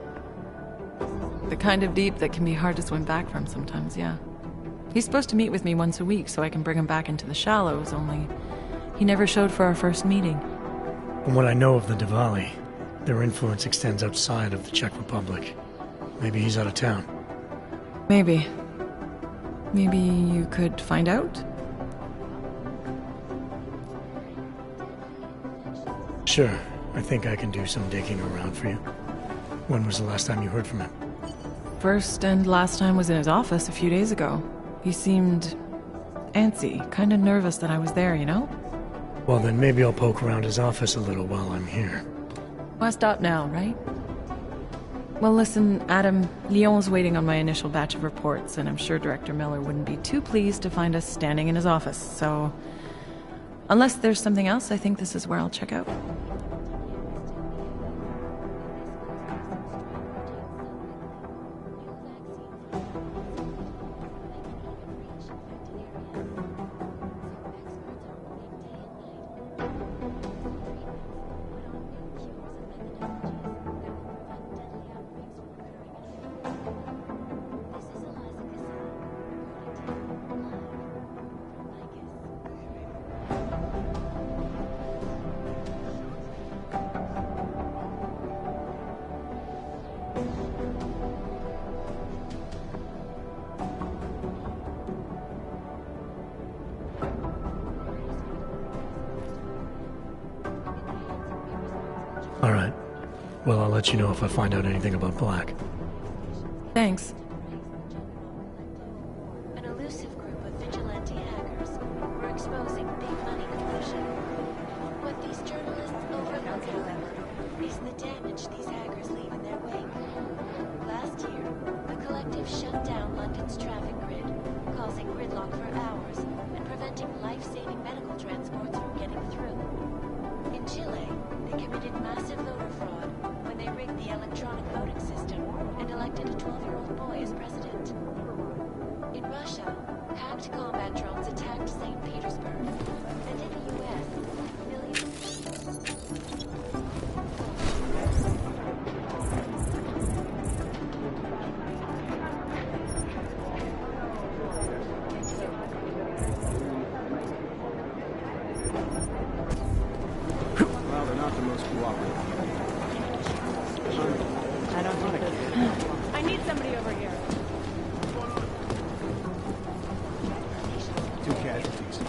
The kind of deep that can be hard to swim back from sometimes, yeah. He's supposed to meet with me once a week so I can bring him back into the shallows, only he never showed for our first meeting. From what I know of the Diwali, their influence extends outside of the Czech Republic. Maybe he's out of town. Maybe. Maybe you could find out? Sure. I think I can do some digging around for you. When was the last time you heard from him? First and last time was in his office a few days ago. He seemed antsy, kind of nervous that I was there, you know? Well, then maybe I'll poke around his office a little while I'm here. Why stop now, right? Well, listen, Adam, Lyon's waiting on my initial batch of reports, and I'm sure Director Miller wouldn't be too pleased to find us standing in his office, so... Unless there's something else, I think this is where I'll check out. All right. Well, I'll let you know if I find out anything about Black. Thanks. An elusive group of vigilante hackers were exposing big money collusion. What these journalists overlook, however, is the damage these hackers leave in their wake. Last year, the collective shut down London's traffic grid, causing gridlock for hours and preventing life-saving medical transports from getting through. In Chile, they committed massive voter fraud when they rigged the electronic voting system and elected a 12-year-old boy as president. In Russia, hacked combat drones attacked St. Petersburg. And in the US, Well, they're not the most cooperative. I don't think there's... I need somebody over here. Two casualties.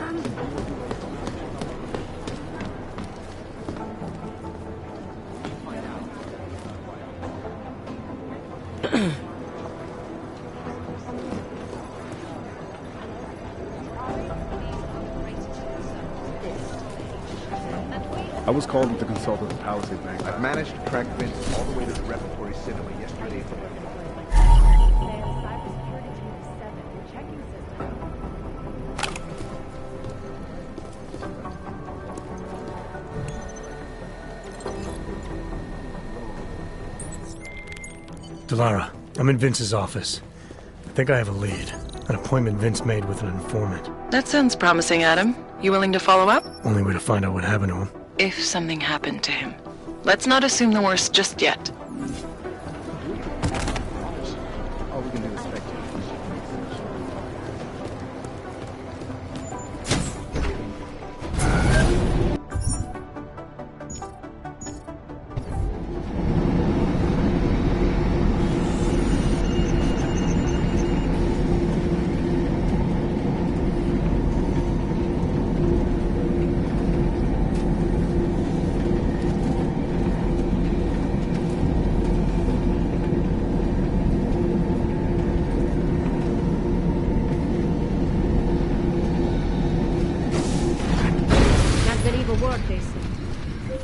I was called in to consult with the Palisade Bank. I've managed to track Vince all the way to the repertory cinema yesterday. Delara, I'm in Vince's office. I think I have a lead. An appointment Vince made with an informant. That sounds promising, Adam. You willing to follow up? Only way to find out what happened to him. If something happened to him. Let's not assume the worst just yet. All we can do is speculate.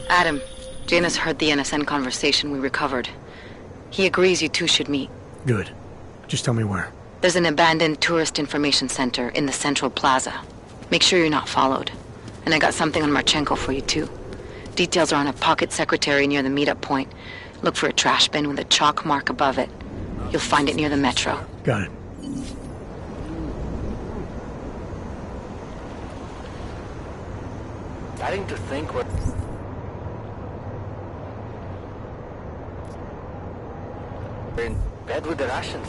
Adam, Janus heard the NSN conversation we recovered. He agrees you two should meet. Good. Just tell me where. There's an abandoned tourist information center in the central plaza. Make sure you're not followed. And I got something on Marchenko for you too. Details are on a pocket secretary near the meetup point. Look for a trash bin with a chalk mark above it. You'll find it near the metro. Got it. Starting to think we're in bed with the Russians.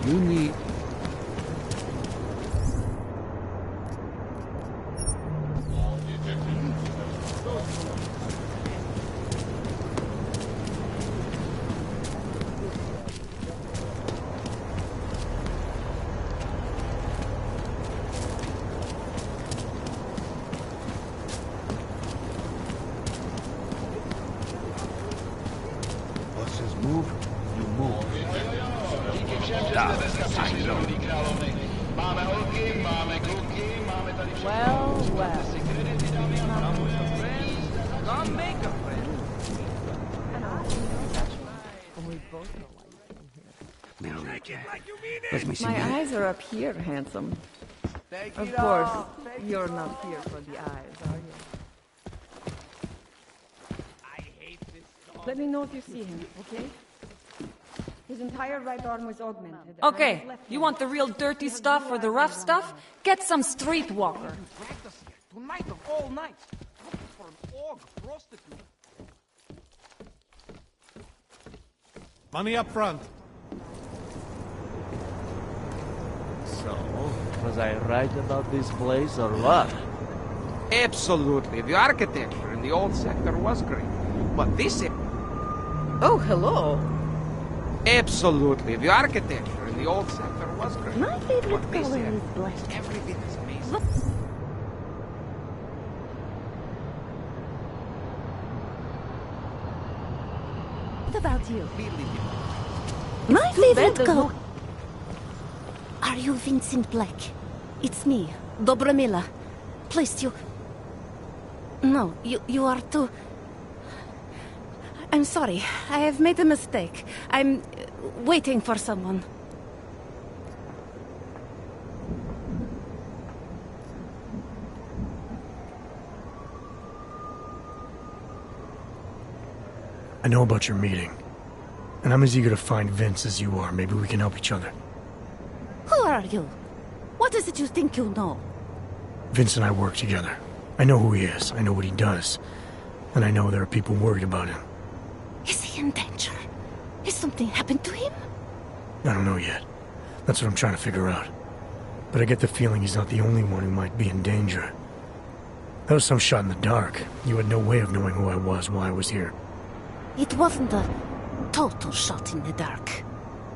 You need... Bosses move, you move. Well, well. Come make a friend. Let me see. My eyes are up here, handsome. Of course, you're not here for the eyes, are you? Let me know if you see him, okay? His entire right arm was augmented. Okay, you want the real dirty stuff or the rough stuff? Get some streetwalker. Tonight of all nights. Looking for an org prostitute. Money up front. So, was I right about this place or what? Absolutely. The architecture in the old sector was great. But this... Oh, hello. Absolutely. The architecture in the old sector was great. My favorite What they color said is black. was every bit as amazing. What about you? My favorite color. Are you Vincent Black? It's me, Dobramila. Please, you... No, you are too... I'm sorry. I have made a mistake. I'm waiting for someone. I know about your meeting, and I'm as eager to find Vince as you are. Maybe we can help each other. Who are you? What is it you think you know? Vince and I work together. I know who he is, I know what he does, and I know there are people worried about him. Is he in danger? Has something happened to him? I don't know yet. That's what I'm trying to figure out. But I get the feeling he's not the only one who might be in danger. That was some shot in the dark. You had no way of knowing who I was while I was here. It wasn't a total shot in the dark.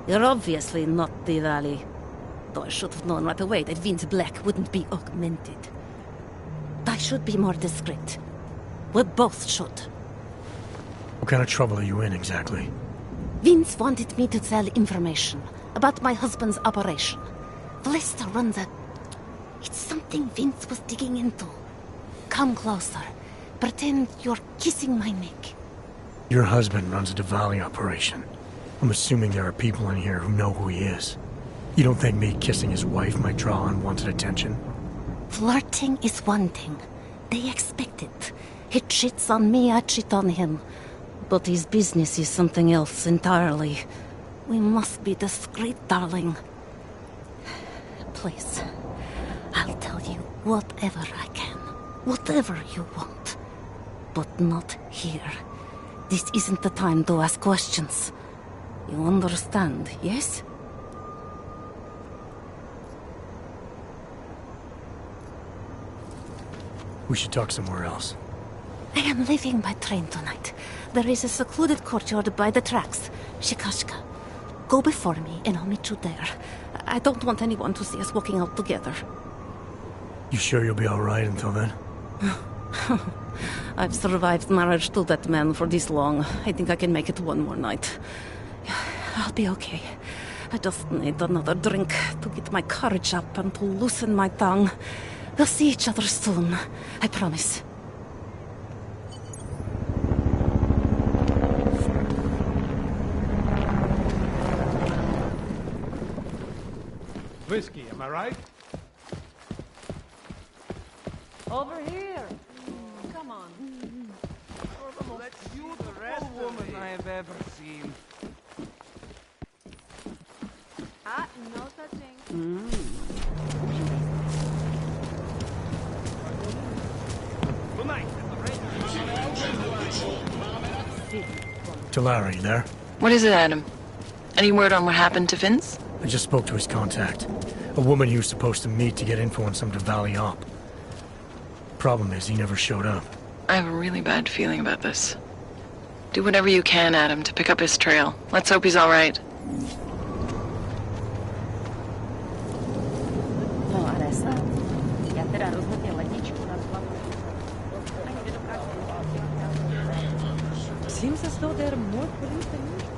You're obviously not the Valley. Though I should have known right away that Vince Black wouldn't be augmented. I should be more discreet. We both should. What kind of trouble are you in, exactly? Vince wanted me to tell information about my husband's operation. Vlista runs a... It's something Vince was digging into. Come closer. Pretend you're kissing my neck. Your husband runs a Diwali operation. I'm assuming there are people in here who know who he is. You don't think me kissing his wife might draw unwanted attention? Flirting is one thing. They expect it. He cheats on me, I cheat on him. But his business is something else entirely. We must be discreet, darling. Please, I'll tell you whatever I can. Whatever you want. But not here. This isn't the time to ask questions. You understand, yes? We should talk somewhere else. I am leaving by train tonight. There is a secluded courtyard by the tracks. Shikashka. Go before me and I'll meet you there. I don't want anyone to see us walking out together. You sure you'll be alright until then? I've survived marriage to that man for this long. I think I can make it one more night. I'll be okay. I just need another drink to get my courage up and to loosen my tongue. We'll see each other soon. I promise. Whiskey, am I right? Over here. Come on. Let's beautiful woman I have ever seen. Ah, no touching. Good night. Talara, you there? What is it, Adam? Any word on what happened to Vince? I just spoke to his contact. A woman he was supposed to meet to get info on some Diwali op. Problem is, he never showed up. I have a really bad feeling about this. Do whatever you can, Adam, to pick up his trail. Let's hope he's all right. Seems as though there are more police than usual.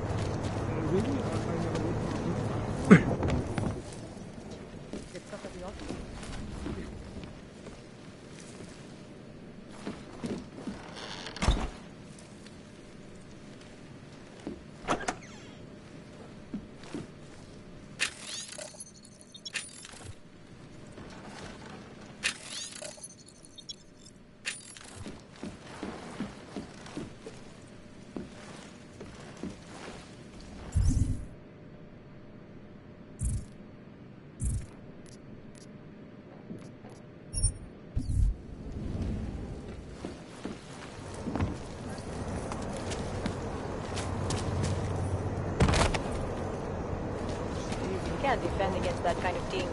Can't defend against that kind of thing.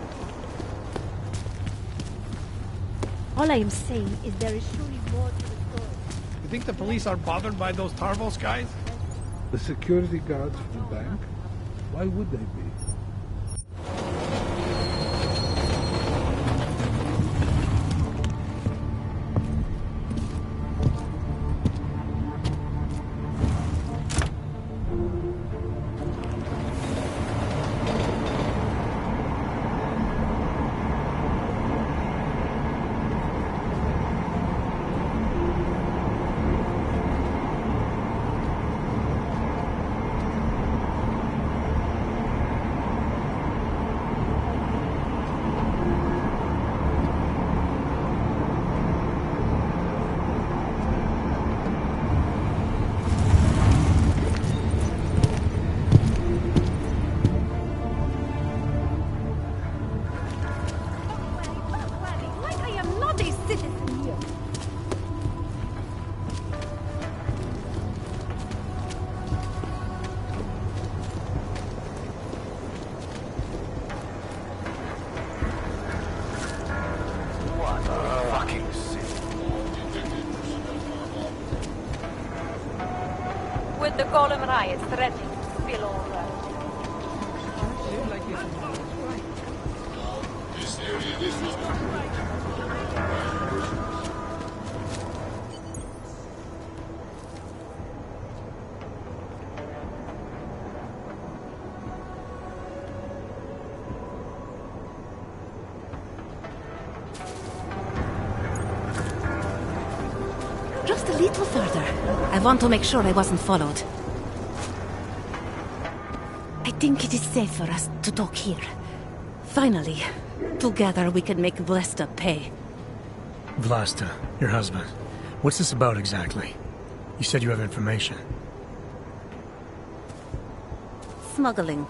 All I am saying is there is surely more to the story. You think the police are bothered by those Tarvos guys? The security guards for the bank? Why would they be? With the Golem riots threatening to spill over. Just a little further. I want to make sure I wasn't followed. I think it is safe for us to talk here. Finally, together we can make Vlasta pay. Vlasta, your husband. What's this about exactly? You said you have information. Smuggling.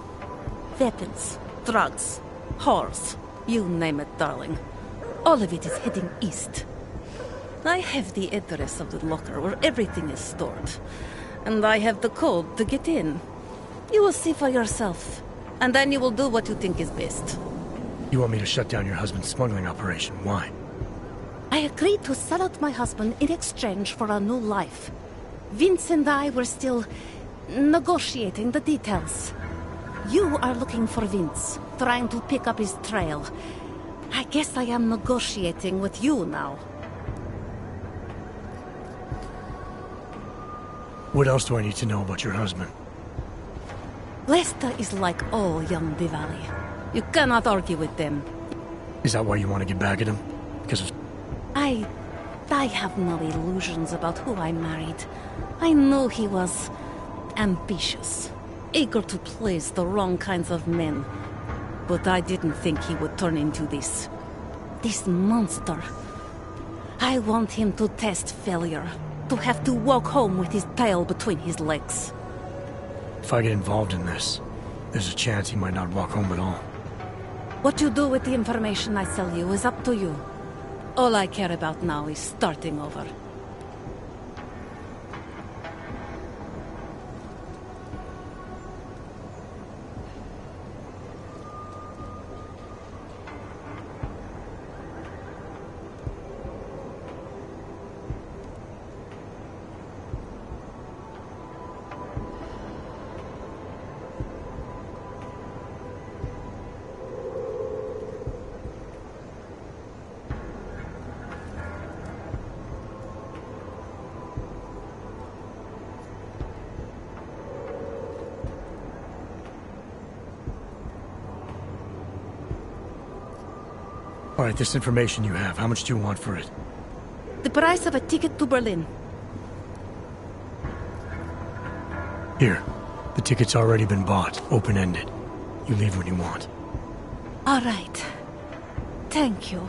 Weapons. Drugs. Whores. You name it, darling. All of it is heading east. I have the address of the locker where everything is stored. And I have the code to get in. You will see for yourself. And then you will do what you think is best. You want me to shut down your husband's smuggling operation? Why? I agreed to sell out my husband in exchange for a new life. Vince and I were still negotiating the details. You are looking for Vince, trying to pick up his trail. I guess I am negotiating with you now. What else do I need to know about your husband? Lesta is like all young Diwali. You cannot argue with them. Is that why you want to get back at him? Because of... I have no illusions about who I married. I knew he was ambitious, eager to please the wrong kinds of men. But I didn't think he would turn into this monster. I want him to test failure, to have to walk home with his tail between his legs. If I get involved in this, there's a chance he might not walk home at all. What you do with the information I sell you is up to you. All I care about now is starting over. All right, this information you have, how much do you want for it? The price of a ticket to Berlin. Here. The ticket's already been bought, open-ended. You leave when you want. All right. Thank you.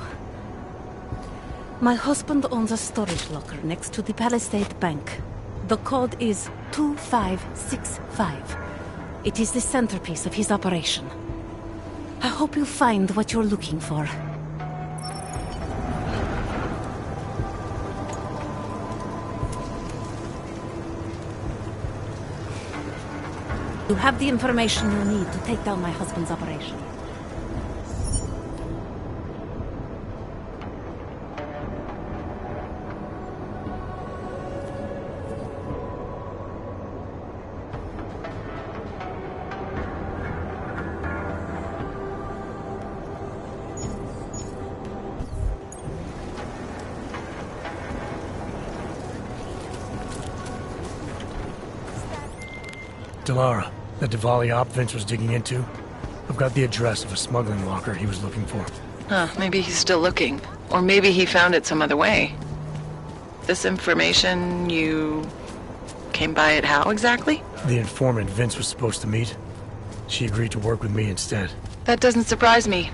My husband owns a storage locker next to the Palisade Bank. The code is 2565. It is the centerpiece of his operation. I hope you find what you're looking for. You have the information you need to take down my husband's operation. Delara, that Diwali op Vince was digging into? I've got the address of a smuggling locker he was looking for. Huh, maybe he's still looking. Or maybe he found it some other way. This information, you came by it how exactly? The informant Vince was supposed to meet. She agreed to work with me instead. That doesn't surprise me.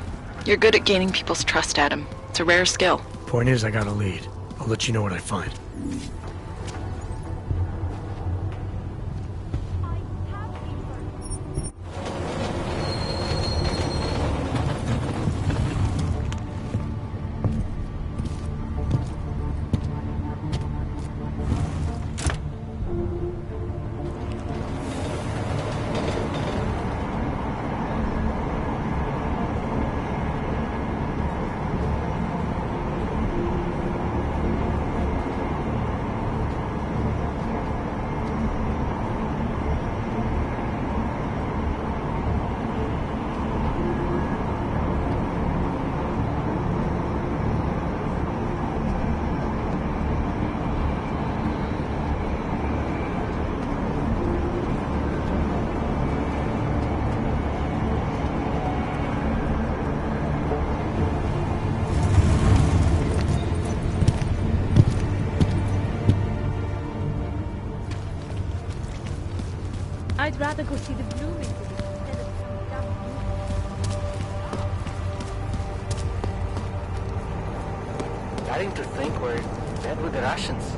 You're good at gaining people's trust, Adam. It's a rare skill. Point is, I got a lead. I'll let you know what I find. I'd rather go see the blooming instead of some dumb Starting to think we're dead with the Russians.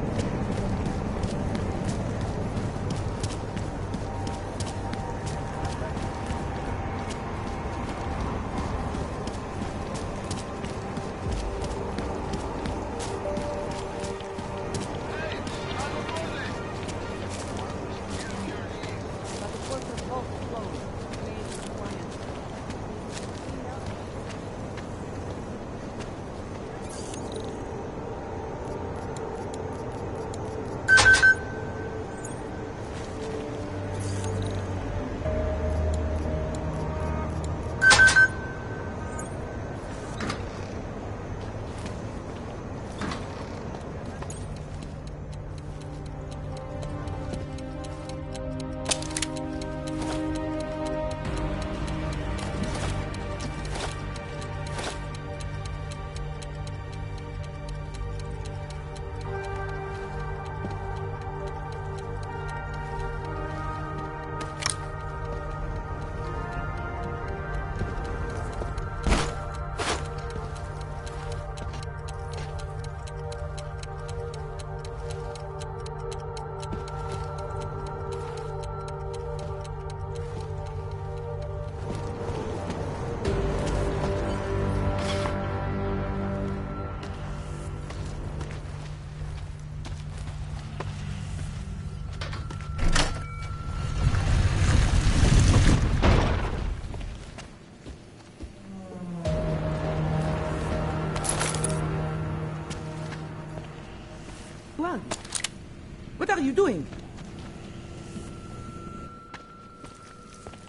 What are you doing?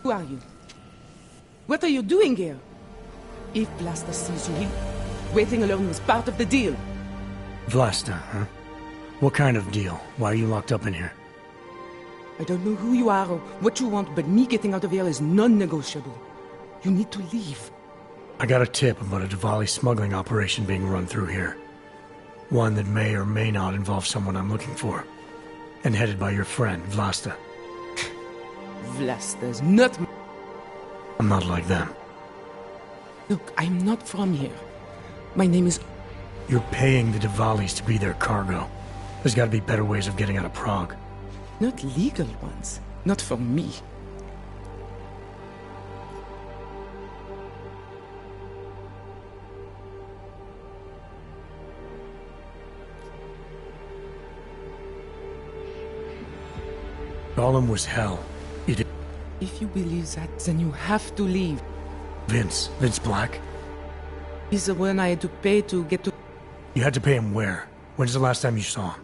Who are you? What are you doing here? If Vlasta sees you, waiting alone was part of the deal. Vlasta, huh? What kind of deal? Why are you locked up in here? I don't know who you are or what you want, but me getting out of here is non-negotiable. You need to leave. I got a tip about a Diwali smuggling operation being run through here. One that may or may not involve someone I'm looking for. And headed by your friend, Vlasta. Vlasta's not... I'm not like them. Look, I'm not from here. My name is... You're paying the Diwalis to be their cargo. There's gotta be better ways of getting out of Prague. Not legal ones. Not for me. Gollum was hell. If you believe that, then you have to leave. Vince Black? He's the one I had to pay to get to... You had to pay him where? When's the last time you saw him?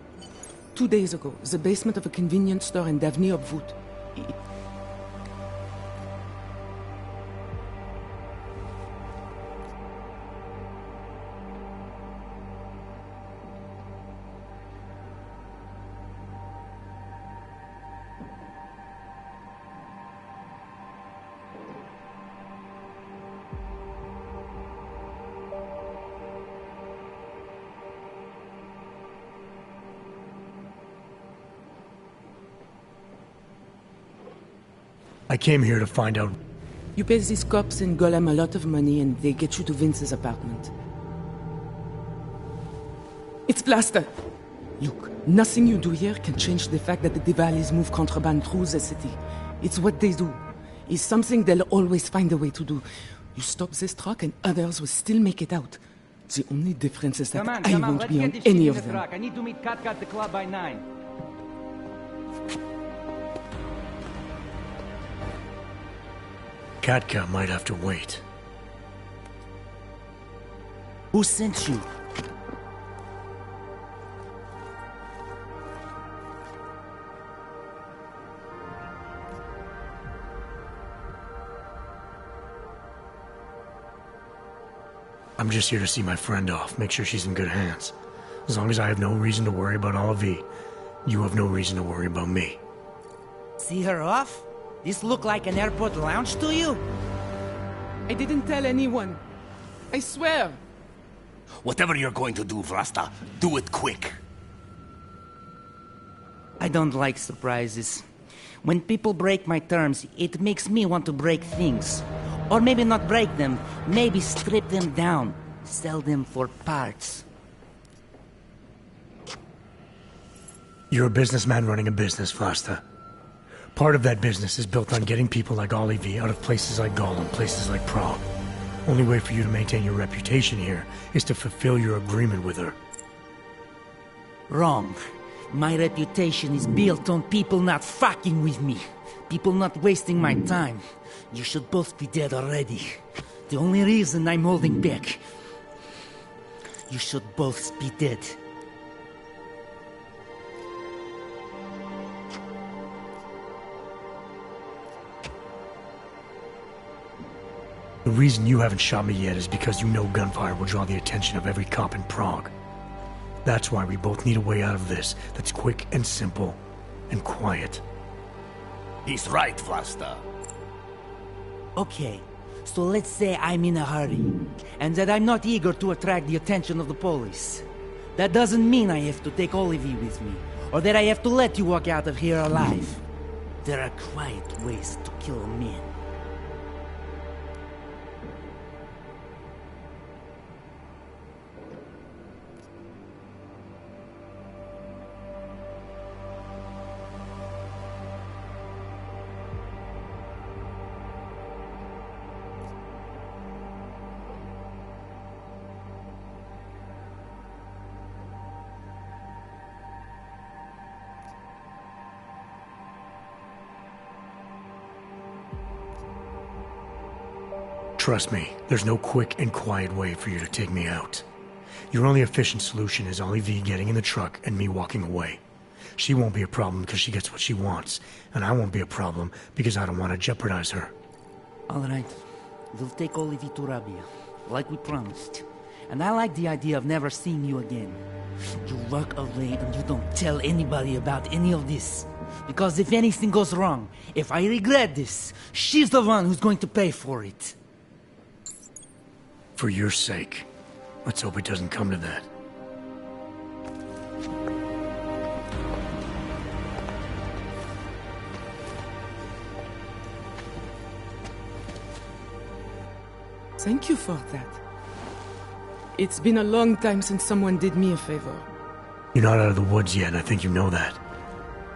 2 days ago, the basement of a convenience store in Davni Obvut. I came here to find out... You pay these cops in Golem a lot of money and they get you to Vince's apartment. It's Blaster. Look, nothing you do here can change the fact that the Diwalis move contraband through the city. It's what they do. It's something they'll always find a way to do. You stop this truck and others will still make it out. The only difference is that I won't be on any of them. I need to meet Kat at the club by 9. Katka might have to wait. Who sent you? I'm just here to see my friend off, make sure she's in good hands. As long as I have no reason to worry about Olive, you have no reason to worry about me. See her off? This look like an airport lounge to you? I didn't tell anyone. I swear. Whatever you're going to do, Vlasta, do it quick. I don't like surprises. When people break my terms, it makes me want to break things. Or maybe not break them, maybe strip them down. Sell them for parts. You're a businessman running a business, Vlasta. Part of that business is built on getting people like Olive out of places like Golem, places like Prague. Only way for you to maintain your reputation here is to fulfill your agreement with her. Wrong. My reputation is built on people not fucking with me. People not wasting my time. You should both be dead already. The only reason I'm holding back. You should both be dead. The reason you haven't shot me yet is because you know gunfire will draw the attention of every cop in Prague. That's why we both need a way out of this that's quick and simple and quiet. He's right, Vlasta. Okay, so let's say I'm in a hurry, and that I'm not eager to attract the attention of the police. That doesn't mean I have to take Olivie with me, or that I have to let you walk out of here alive. There are quiet ways to kill a man. Trust me, there's no quick and quiet way for you to take me out. Your only efficient solution is Olive getting in the truck and me walking away. She won't be a problem because she gets what she wants, and I won't be a problem because I don't want to jeopardize her. All right. We'll take Olivie to Rabia, like we promised. And I like the idea of never seeing you again. You walk away and you don't tell anybody about any of this. Because if anything goes wrong, if I regret this, she's the one who's going to pay for it. For your sake. Let's hope it doesn't come to that. Thank you for that. It's been a long time since someone did me a favor. You're not out of the woods yet, and I think you know that.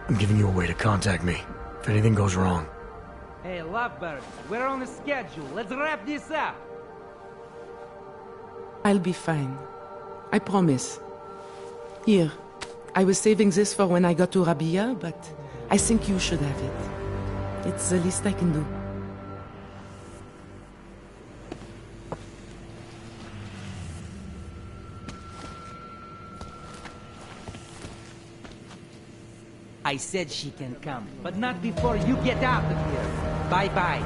I'm giving you a way to contact me, if anything goes wrong. Hey, Lovebirds, we're on a schedule. Let's wrap this up. I'll be fine. I promise. Here, I was saving this for when I got to Rabia, but I think you should have it. It's the least I can do. I said she can come, but not before you get out of here. Bye-bye.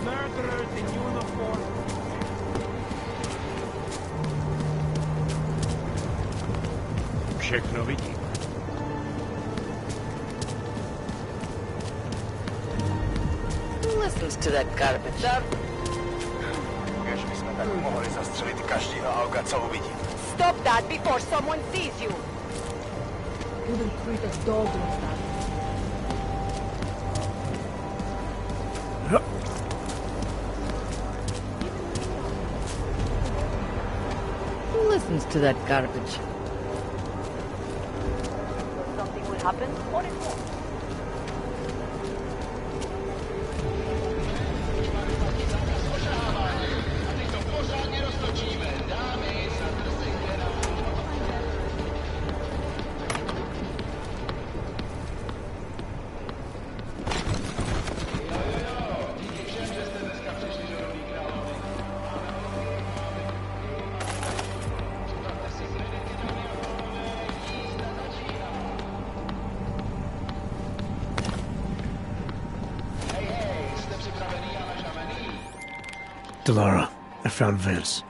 Murderers in uniform. Všechno vidím. listens to that garbage? Stop that before someone sees you! Wouldn't treat a dog like that. Who listens to that garbage? Something will happen, or it won't. Delara, I found Vince.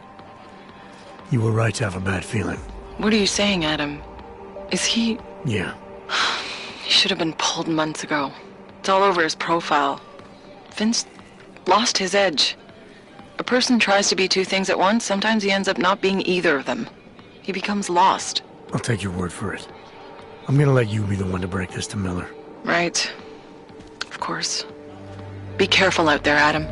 You were right to have a bad feeling. What are you saying, Adam? Is he... Yeah. He should have been pulled months ago. It's all over his profile. Vince lost his edge. A person tries to be two things at once, sometimes he ends up not being either of them. He becomes lost. I'll take your word for it. I'm gonna let you be the one to break this to Miller. Right. Of course. Be careful out there, Adam.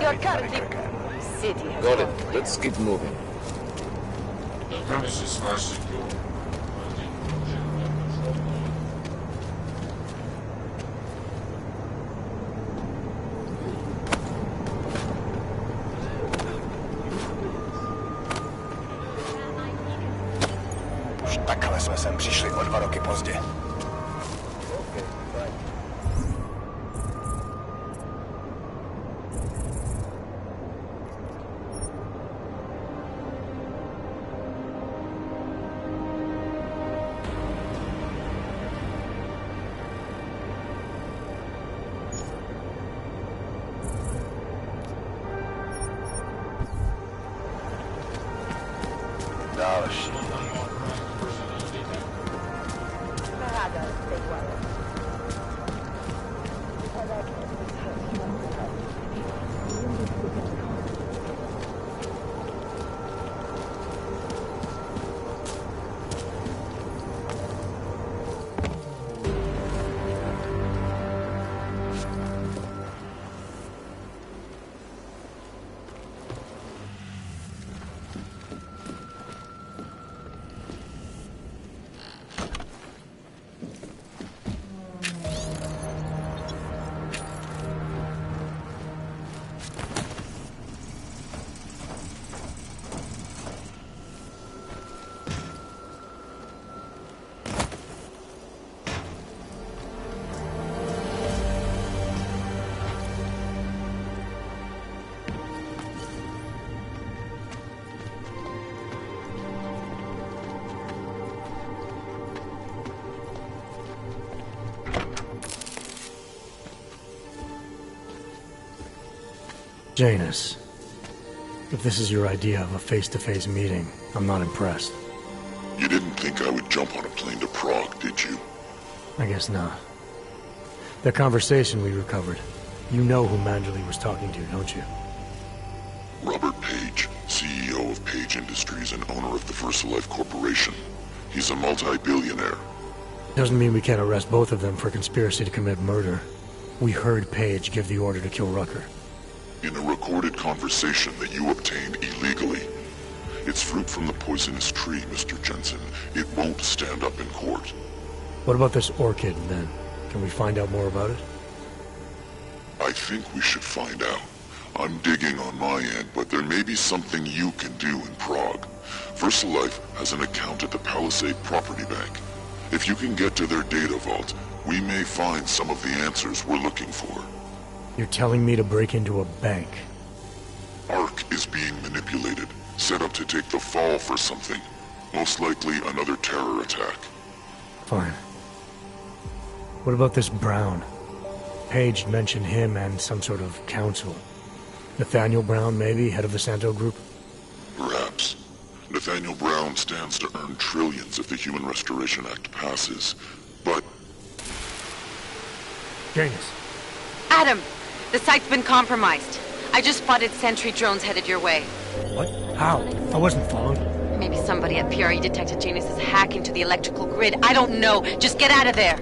You're currently city. Got it. Let's keep moving. Už takhle jsme sem přišli o 2 roky pozdě. Další. Janus, if this is your idea of a face-to-face meeting, I'm not impressed. You didn't think I would jump on a plane to Prague, did you? I guess not. The conversation we recovered. You know who Manderley was talking to, don't you? Robert Page, CEO of Page Industries and owner of the VersaLife Corporation. He's a multi-billionaire. Doesn't mean we can't arrest both of them for conspiracy to commit murder. We heard Page give the order to kill Rucker. In a recorded conversation that you obtained illegally. It's fruit from the poisonous tree, Mr. Jensen. It won't stand up in court. What about this orchid, then? Can we find out more about it? I think we should find out. I'm digging on my end, but there may be something you can do in Prague. VersaLife has an account at the Palisade Property Bank. If you can get to their data vault, we may find some of the answers we're looking for. You're telling me to break into a bank? Ark is being manipulated, set up to take the fall for something. Most likely another terror attack. Fine. What about this Brown? Page mentioned him and some sort of council. Nathaniel Brown, maybe, head of the Santo Group? Perhaps. Nathaniel Brown stands to earn trillions if the Human Restoration Act passes. But... Janus. Adam! The site's been compromised. I just spotted sentry drones headed your way. What? How? I wasn't followed. Maybe somebody at PRE detected Janus's hack into the electrical grid. I don't know. Just get out of there.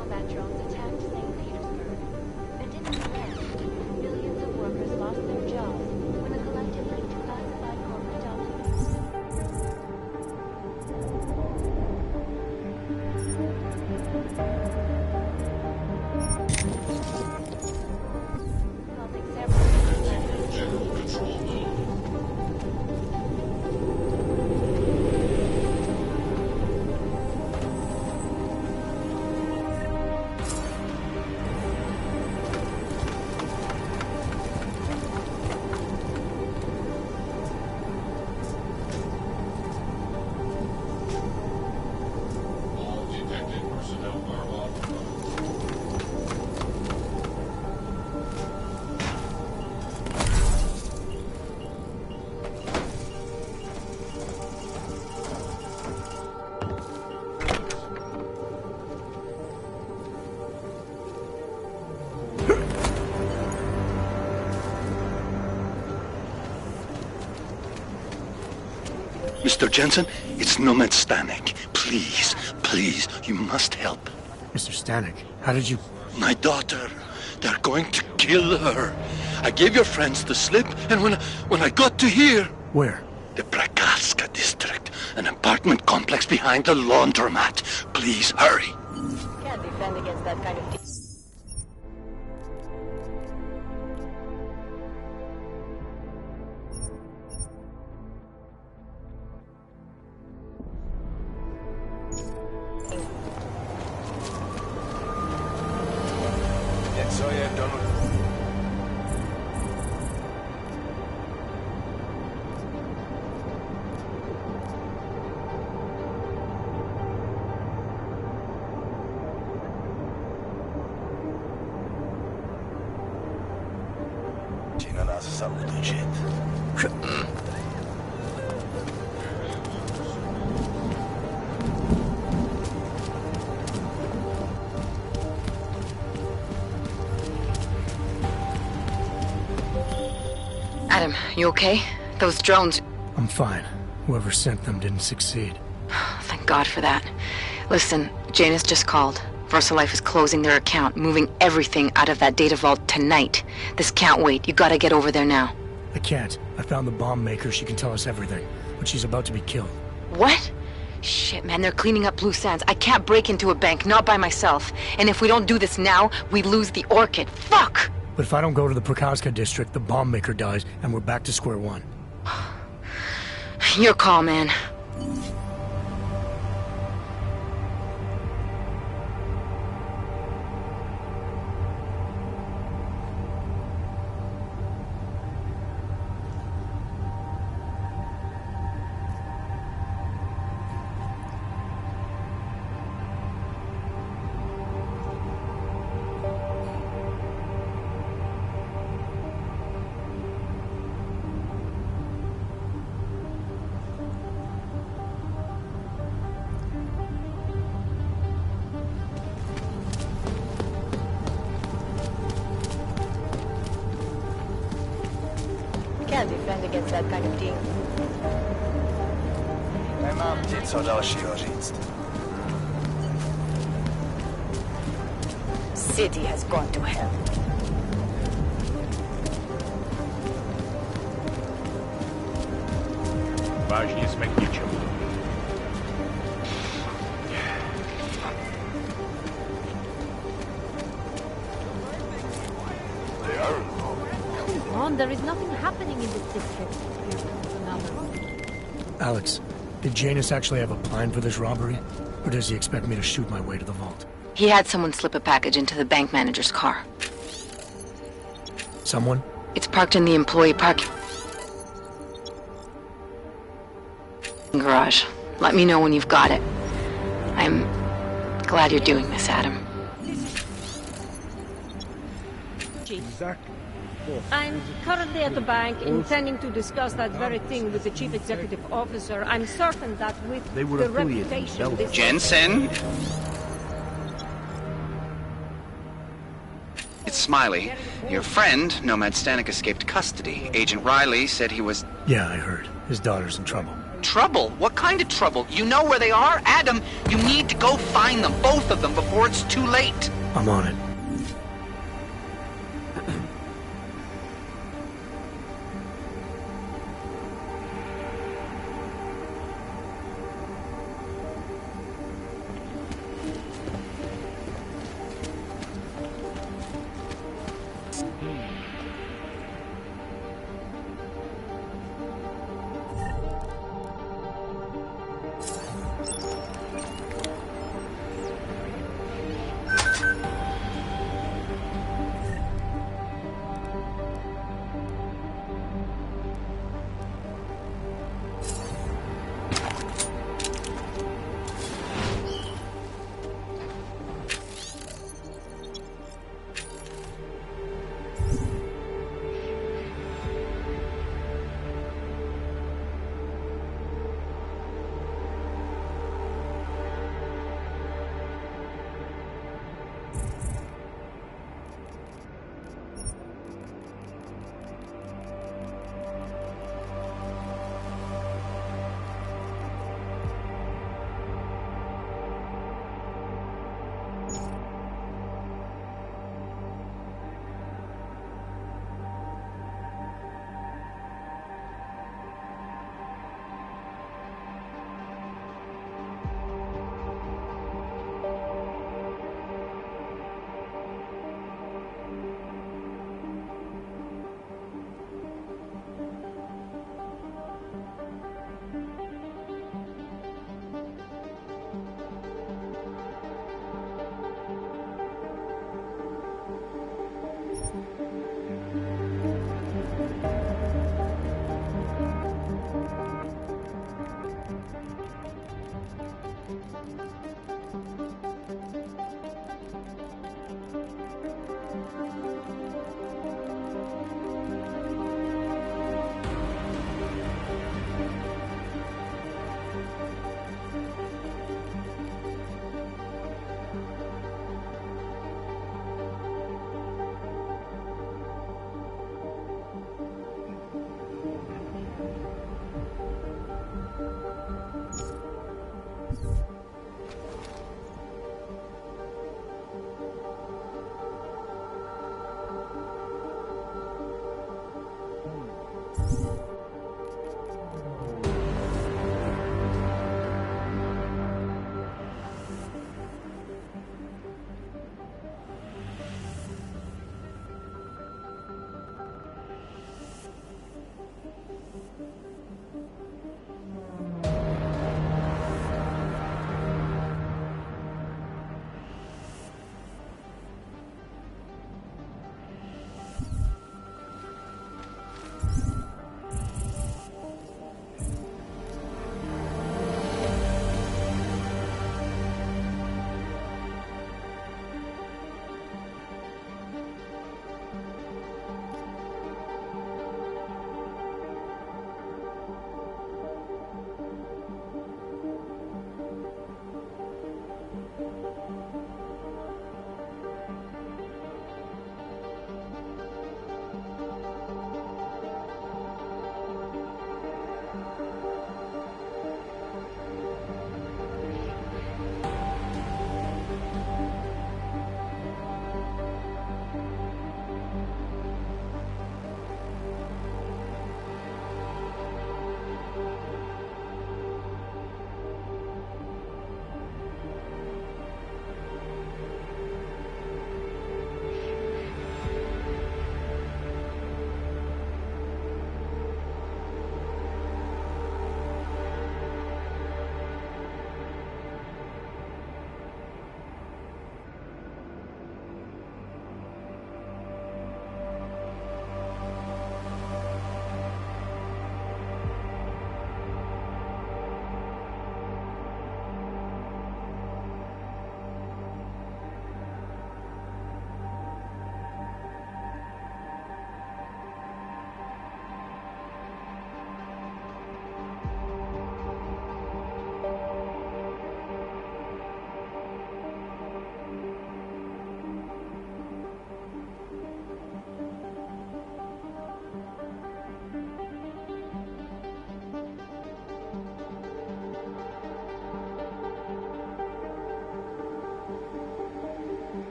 combat drones attacked St. Petersburg. And in its wake, millions of workers lost their jobs when the collective leaked classified corporate documents. Causing several General control mode. All detected personnel are off. Mr. Jensen, it's Nomad Stanek. Please, please, you must help. Mr. Stanek, how did you... My daughter. They're going to kill her. I gave your friends the slip, and when I got to here... Where? The Prakaska district. An apartment complex behind the laundromat. Please, hurry. Can't defend against that kind of... Něco je donut. Ti na nás zaútočit. Adam, you okay? Those drones... I'm fine. Whoever sent them didn't succeed. Thank God for that. Listen, Janus just called. VersaLife is closing their account, moving everything out of that data vault tonight. This can't wait. You gotta get over there now. I can't. I found the bomb maker. She can tell us everything. But she's about to be killed. What? Shit, man, they're cleaning up loose ends. I can't break into a bank, not by myself. And if we don't do this now, we lose the Orchid. Fuck! But if I don't go to the Prakaska district, the bomb maker dies, and we're back to square one. Your call, man. Can't defend against that kind of team. Nemám ti co dalšího říct. City has gone to hell. Vážně jsme k ničemu. Come on, there is nothing happening in this district. Here comes another one. Alex, did Janus actually have a plan for this robbery? Or does he expect me to shoot my way to the vault? He had someone slip a package into the bank manager's car. Someone? It's parked in the employee parking garage. Let me know when you've got it. I'm glad you're doing this, Adam. I'm currently at the bank intending to discuss that very thing with the chief executive officer. I'm certain that with They were the affiliated in reputation... this- Jensen? It's Smiley. Your friend, Nomad Stanek, escaped custody. Agent Riley said he was... Yeah, I heard. His daughter's in trouble. Trouble? What kind of trouble? You know where they are? Adam, you need to go find them, both of them, before it's too late. I'm on it.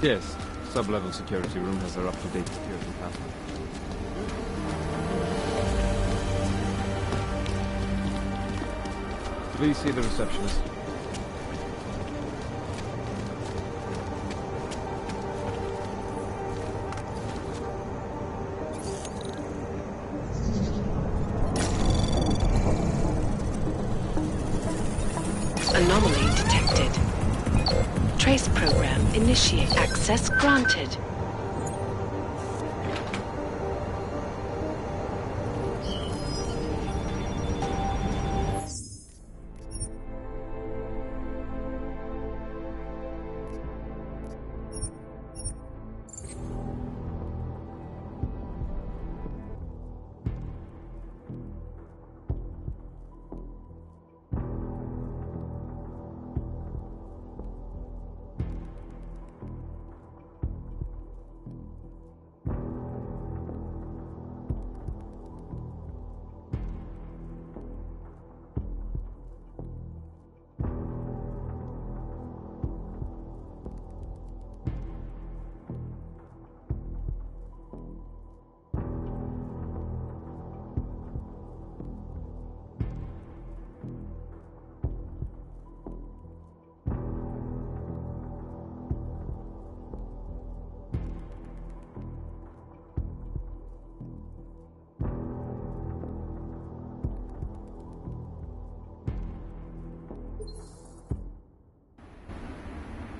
Yes. Sub-level security room has their up-to-date security password. Please see the receptionist. Anomaly detected. Trace program initiate. Access granted.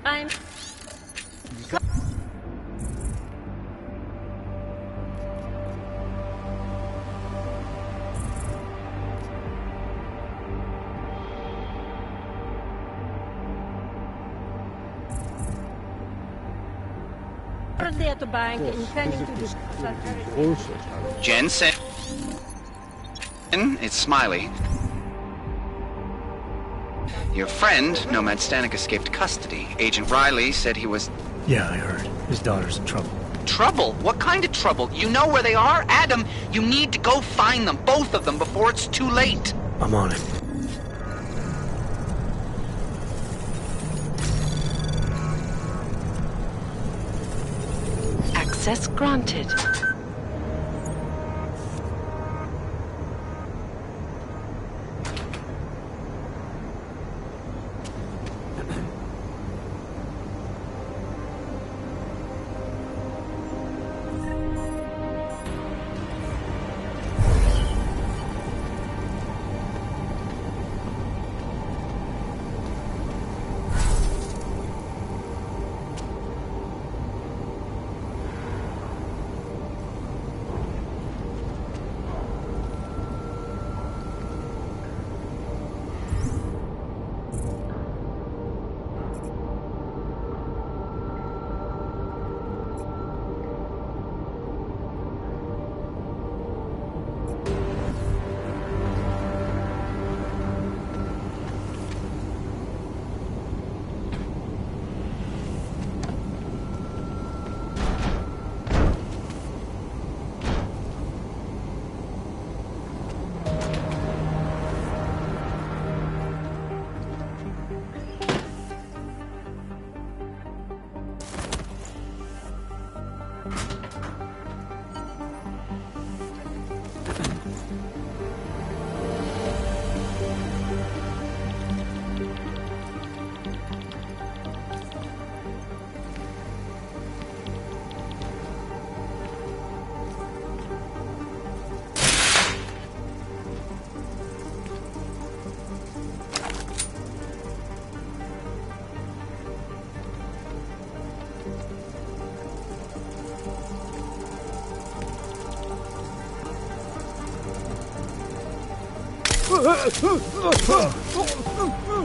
I'm... Currently at the bank, intending to do... Jensen? It's Smiley. Your friend, Nomad Stanek, escaped custody. Agent Riley said he was... Yeah, I heard. His daughter's in trouble. Trouble? What kind of trouble? You know where they are? Adam, you need to go find them, both of them, before it's too late. I'm on it. Access granted.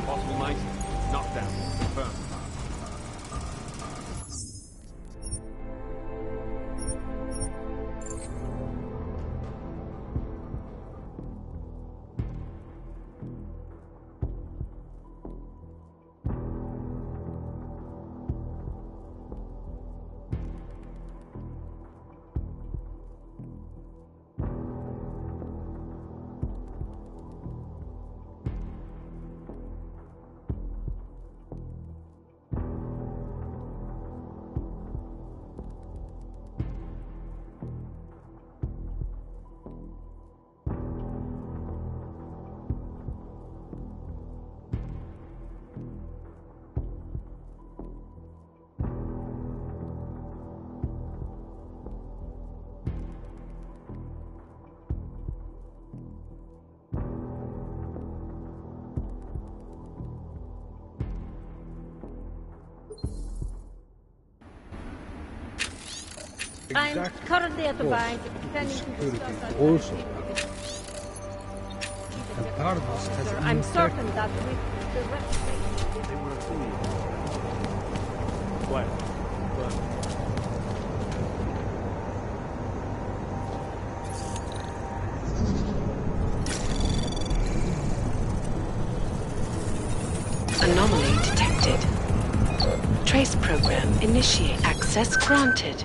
Possible mate. Knockdown. Confirmed. I'm currently at the bank, intending to discuss Also, and part of us has I'm certain that with the reputation... What? Anomaly detected. Trace program initiate. Access granted.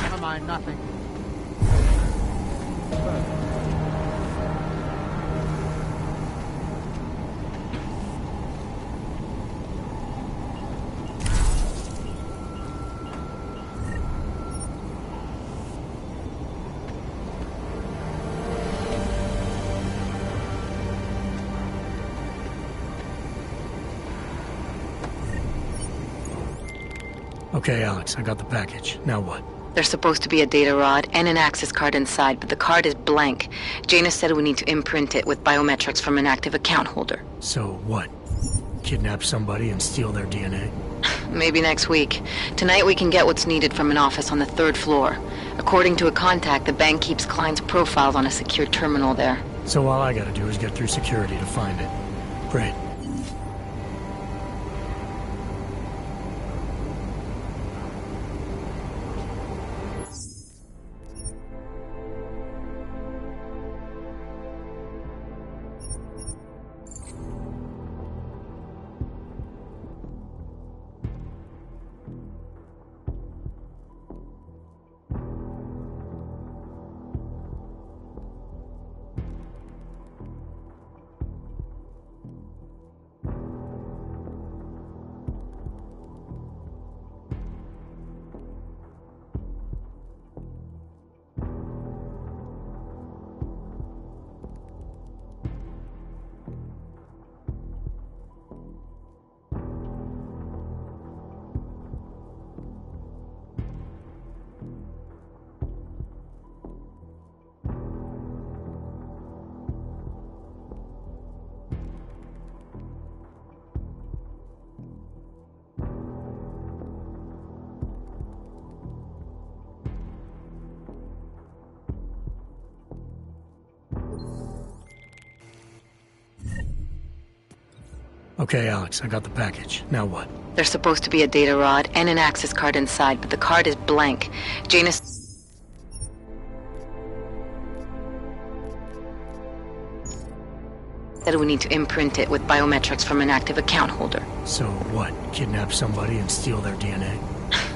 Never mind, nothing. Okay, Alex, I got the package. Now what? There's supposed to be a data rod and an access card inside, but the card is blank. Janus said we need to imprint it with biometrics from an active account holder. So what? Kidnap somebody and steal their DNA? Maybe next week. Tonight we can get what's needed from an office on the 3rd floor. According to a contact, the bank keeps clients' profiles on a secure terminal there. So all I gotta do is get through security to find it. Great. Okay, Alex, I got the package. Now what? There's supposed to be a data rod and an access card inside, but the card is blank. Janus said we need to imprint it with biometrics from an active account holder. So what? Kidnap somebody and steal their DNA?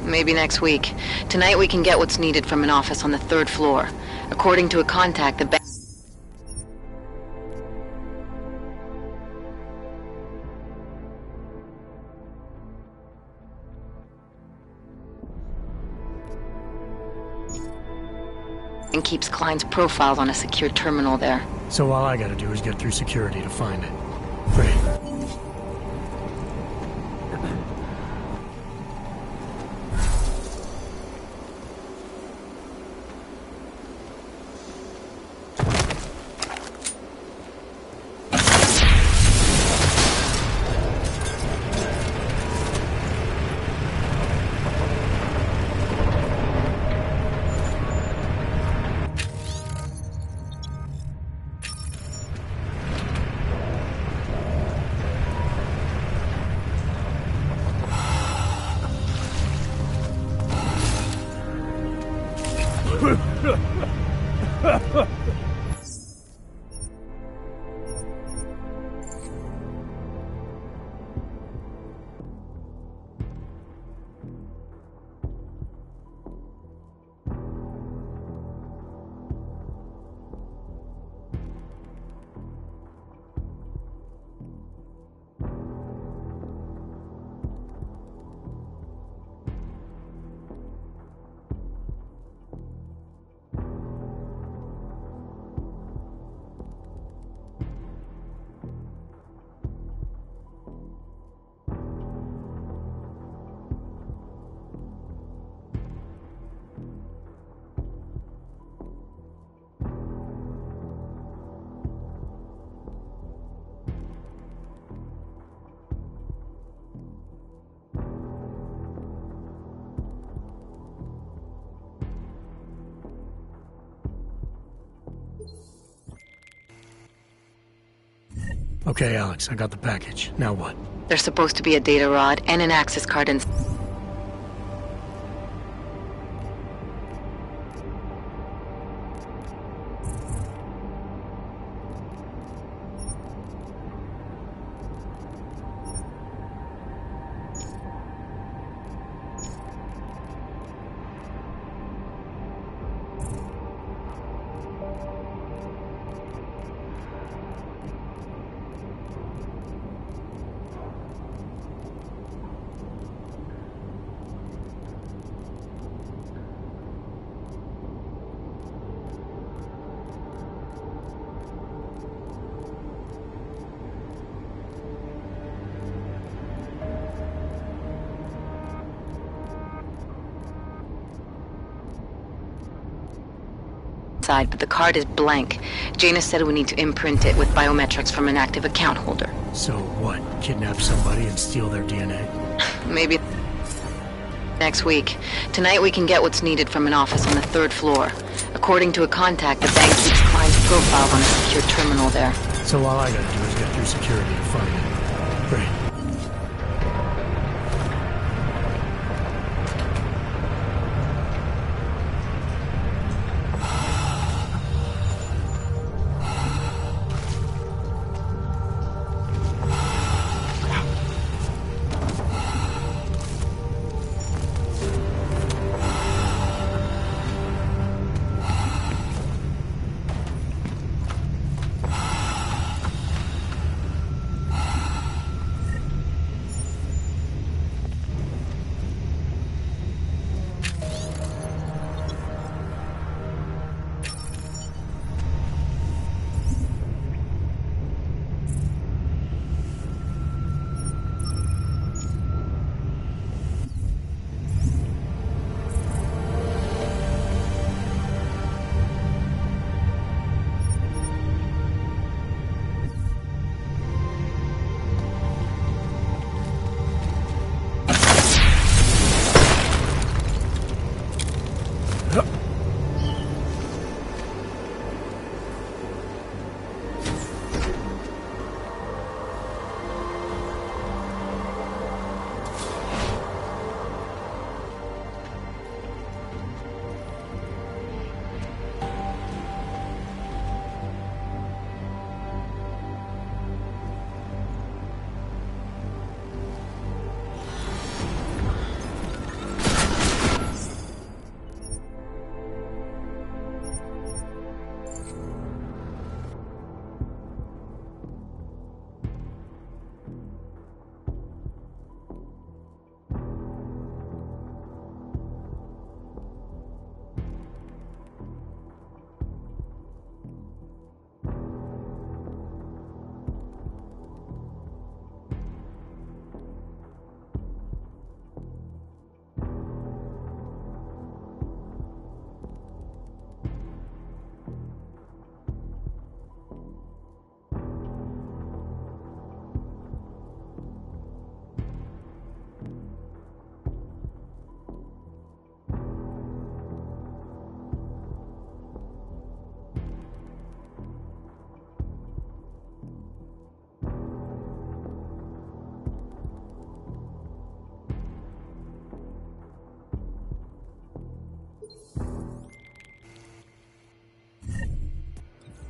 Maybe next week. Tonight we can get what's needed from an office on the 3rd floor. According to a contact, the bank... and keeps clients' profiles on a secure terminal there. So all I gotta do is get through security to find it. Great. Okay, Alex, I got the package. Now what? There's supposed to be a data rod and an access card inside. But the card is blank. Janus said we need to imprint it with biometrics from an active account holder. So what? Kidnap somebody and steal their DNA? Maybe next week. Tonight we can get what's needed from an office on the 3rd floor. According to a contact, the bank keeps clients' profiles on a secure terminal there. So all I gotta do is get through security to find it. Great.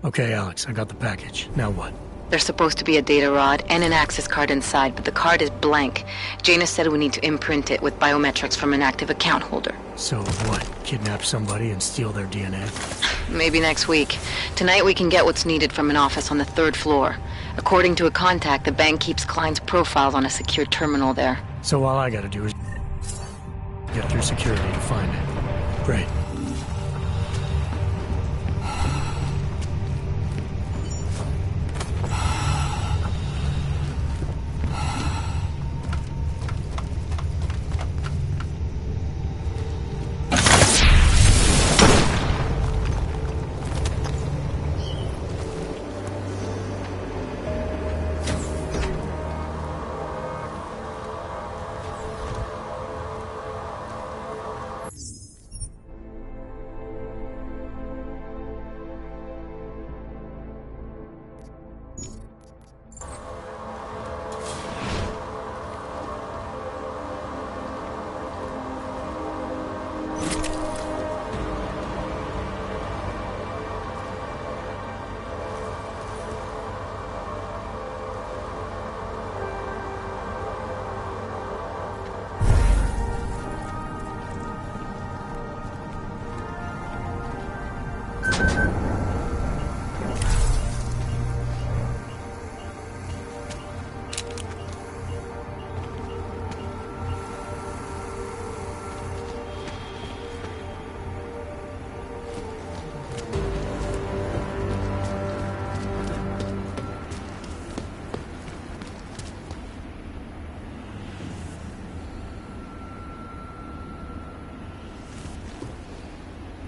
Okay, Alex, I got the package. Now what? There's supposed to be a data rod and an access card inside, but the card is blank. Janus said we need to imprint it with biometrics from an active account holder. So what? Kidnap somebody and steal their DNA? Maybe next week. Tonight we can get what's needed from an office on the 3rd floor. According to a contact, the bank keeps clients' profiles on a secure terminal there. So all I gotta do is get through security to find it. Great.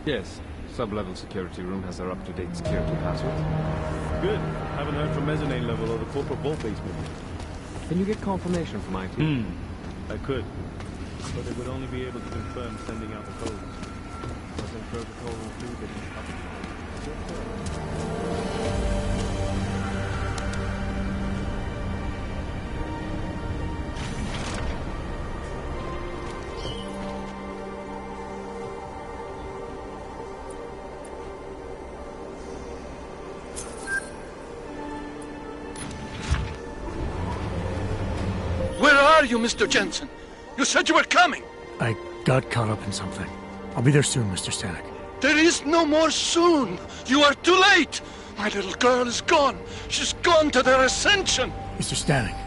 Yes. Sub-level security room has their up-to-date security passwords. Good. Haven't heard from mezzanine level or the corporate vault basement. Can you get confirmation from IT? I could. But they would only be able to confirm sending out the codes. Doesn't protocol include it? Where are you, Mr. Jensen? You said you were coming. I got caught up in something. I'll be there soon, Mr. Stanek. There is no more soon. You are too late. My little girl is gone. She's gone to their ascension. Mr. Stanek.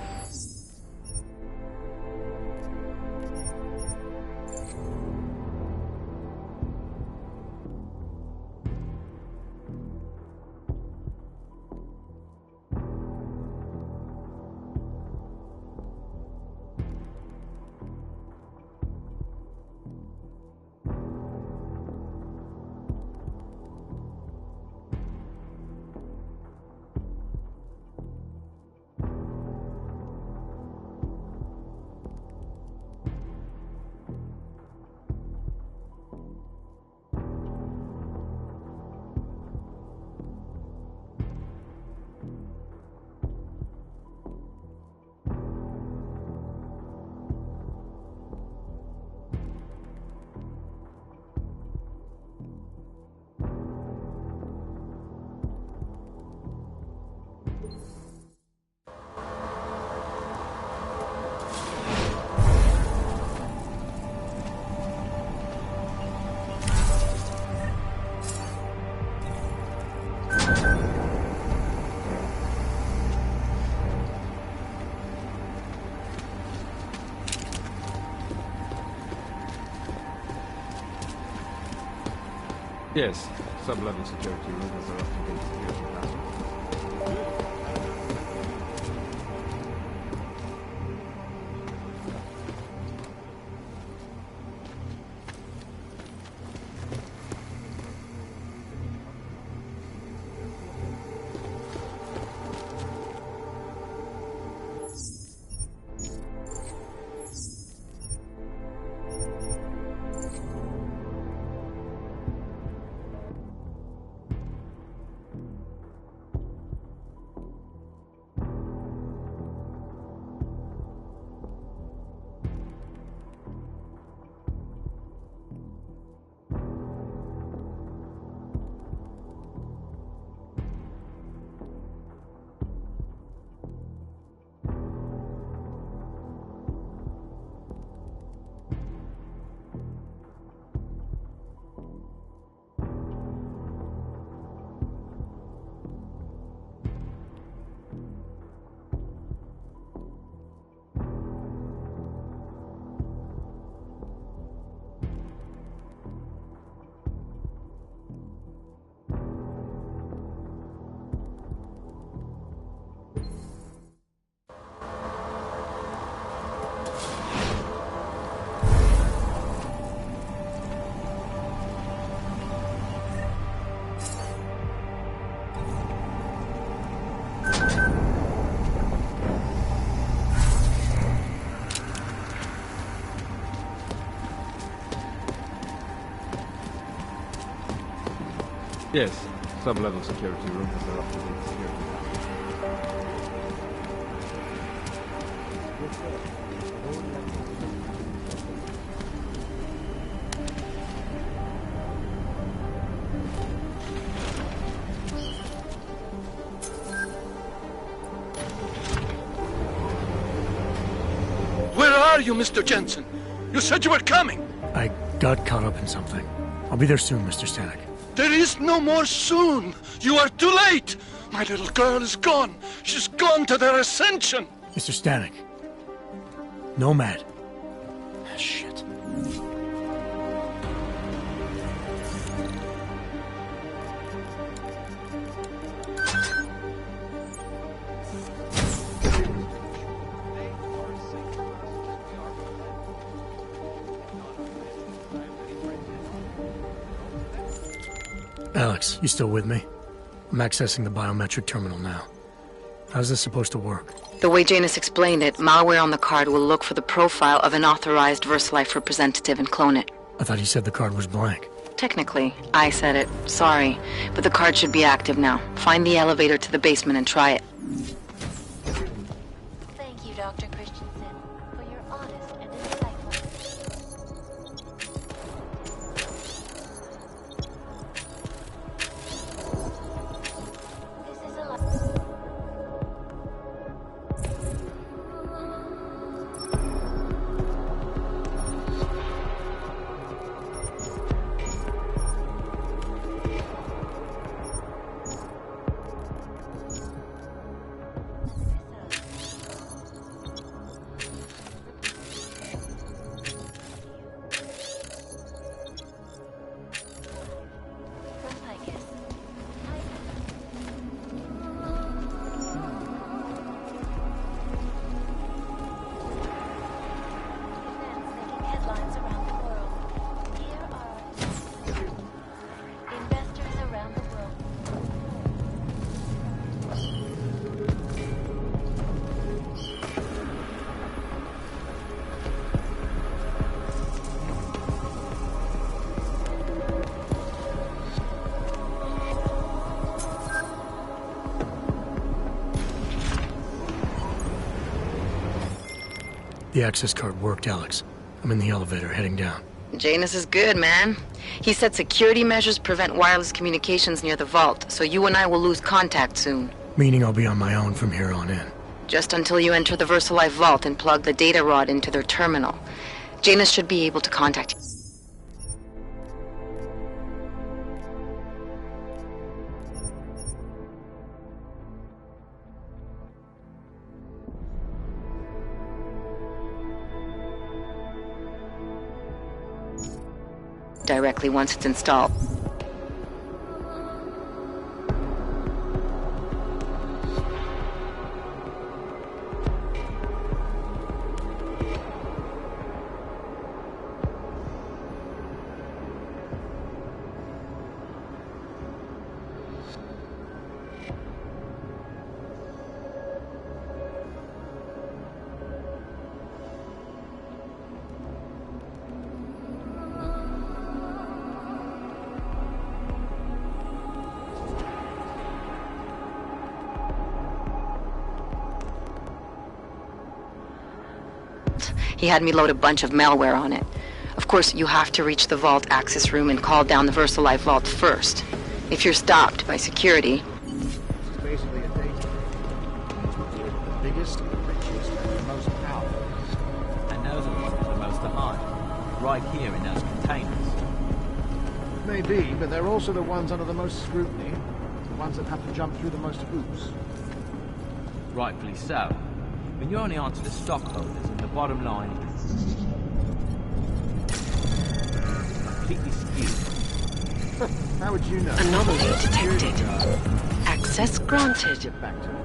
Yes. Sub-level security room has their up-to-date security passwords. Yes. Sub-level security room has their up-to-date security Where are you, Mr. Jensen? You said you were coming. I got caught up in something. I'll be there soon, Mr. Stanek. There is no more soon. You are too late. My little girl is gone. She's gone to their ascension. Mr. Stanek. Nomad. Shit. Alex, you still with me? I'm accessing the biometric terminal now. How's this supposed to work? The way Janus explained it, malware on the card will look for the profile of an authorized VersaLife representative and clone it. I thought you said the card was blank. Technically, I said it. Sorry. But the card should be active now. Find the elevator to the basement and try it. Thank you, Dr. Christensen, for your honest and insightful. This is a headlines around the world. Here are investors around the world. The access card worked, Alex. I'm in the elevator, heading down. Janus is good, man. He said security measures prevent wireless communications near the vault, so you and I will lose contact soon. Meaning I'll be on my own from here on in. Just until you enter the VersaLife vault and plug the data rod into their terminal. Janus should be able to contact you. Directly once it's installed. He had me load a bunch of malware on it. Of course, you have to reach the vault access room and call down the VersaLife vault first. If you're stopped by security... This is basically a data. The biggest, the richest, and the most powerful. And those are the ones with the most to hide. Right here in those containers. Maybe, but they're also the ones under the most scrutiny. The ones that have to jump through the most hoops. Rightfully so. When you only answer the stockholders and the bottom line completely skewed. How would you know? Anomaly detected. Access granted. Get back to it.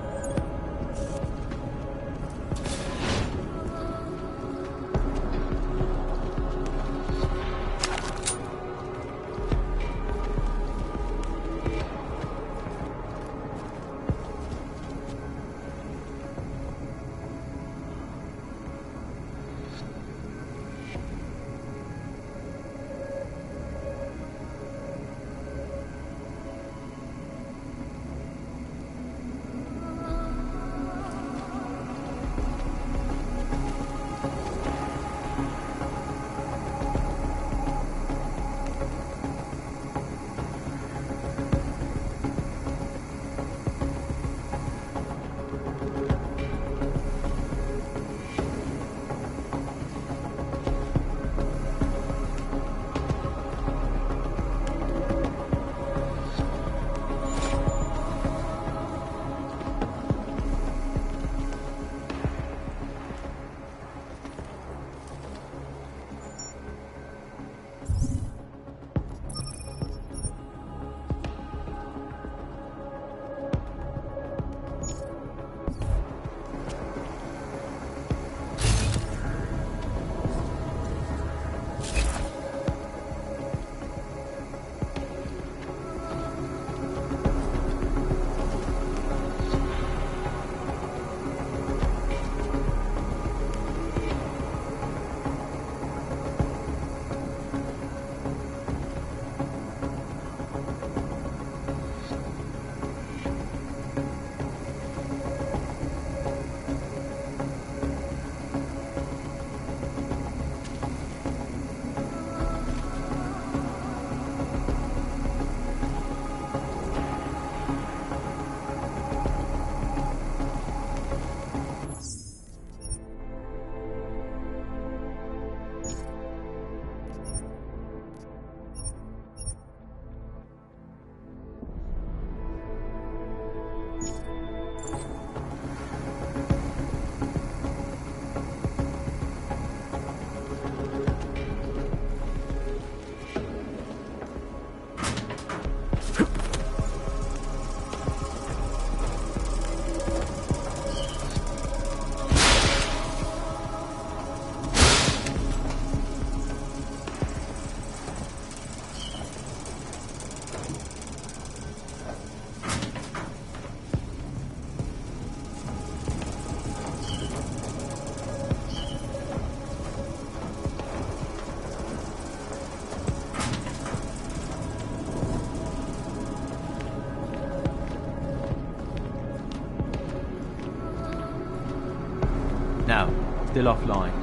No, still offline.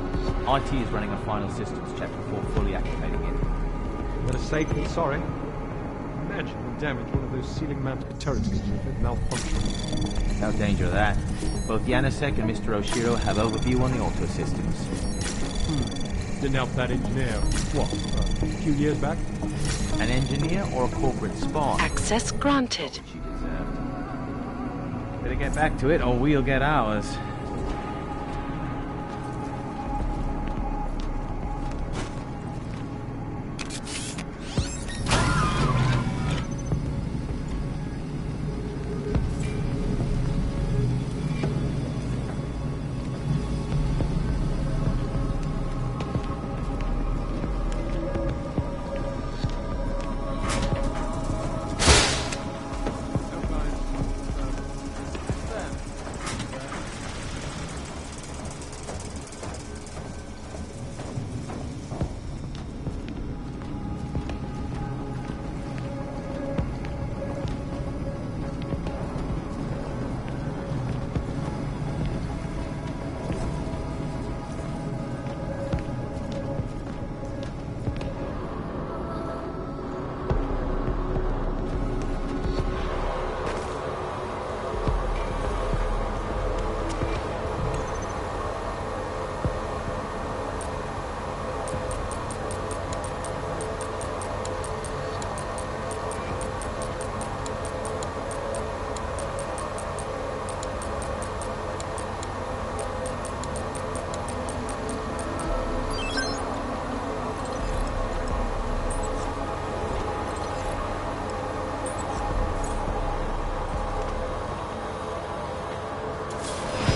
IT is running a final systems check before fully activating it. Better safe than sorry. Imagine the damage one of those ceiling-mounted turrets could do if it malfunctioned. No danger of that. Both Yannisek and Mr. Oshiro have overview on the auto systems. Didn't help that engineer, what, a few years back? An engineer or a corporate spy? Access granted. She deserved. Better get back to it or we'll get ours.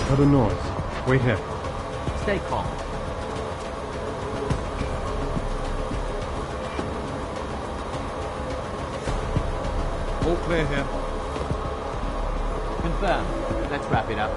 Heard a noise. Wait here. Stay calm. All clear here. Confirmed. Let's wrap it up.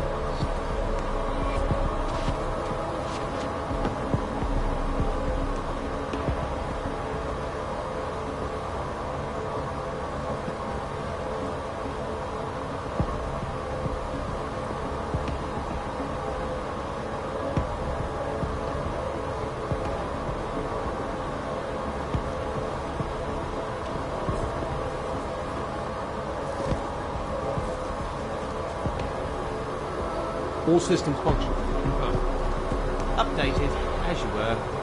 All systems function. Updated, as you were.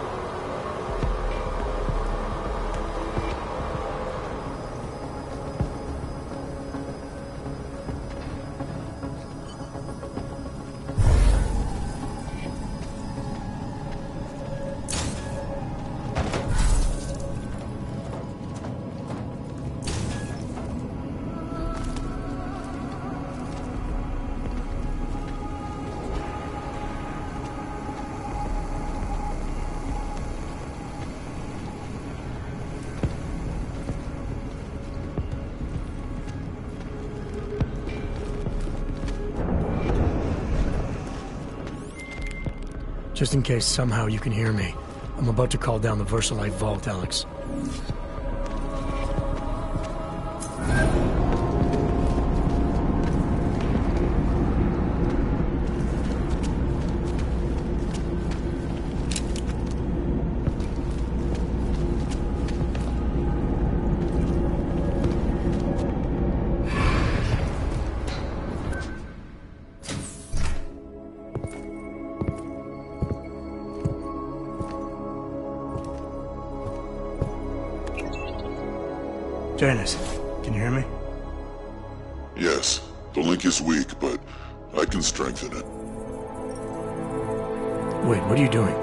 Just in case somehow you can hear me, I'm about to call down the Versalite vault, Alex. Janice, can you hear me? Yes. The link is weak, but I can strengthen it. Wait, what are you doing?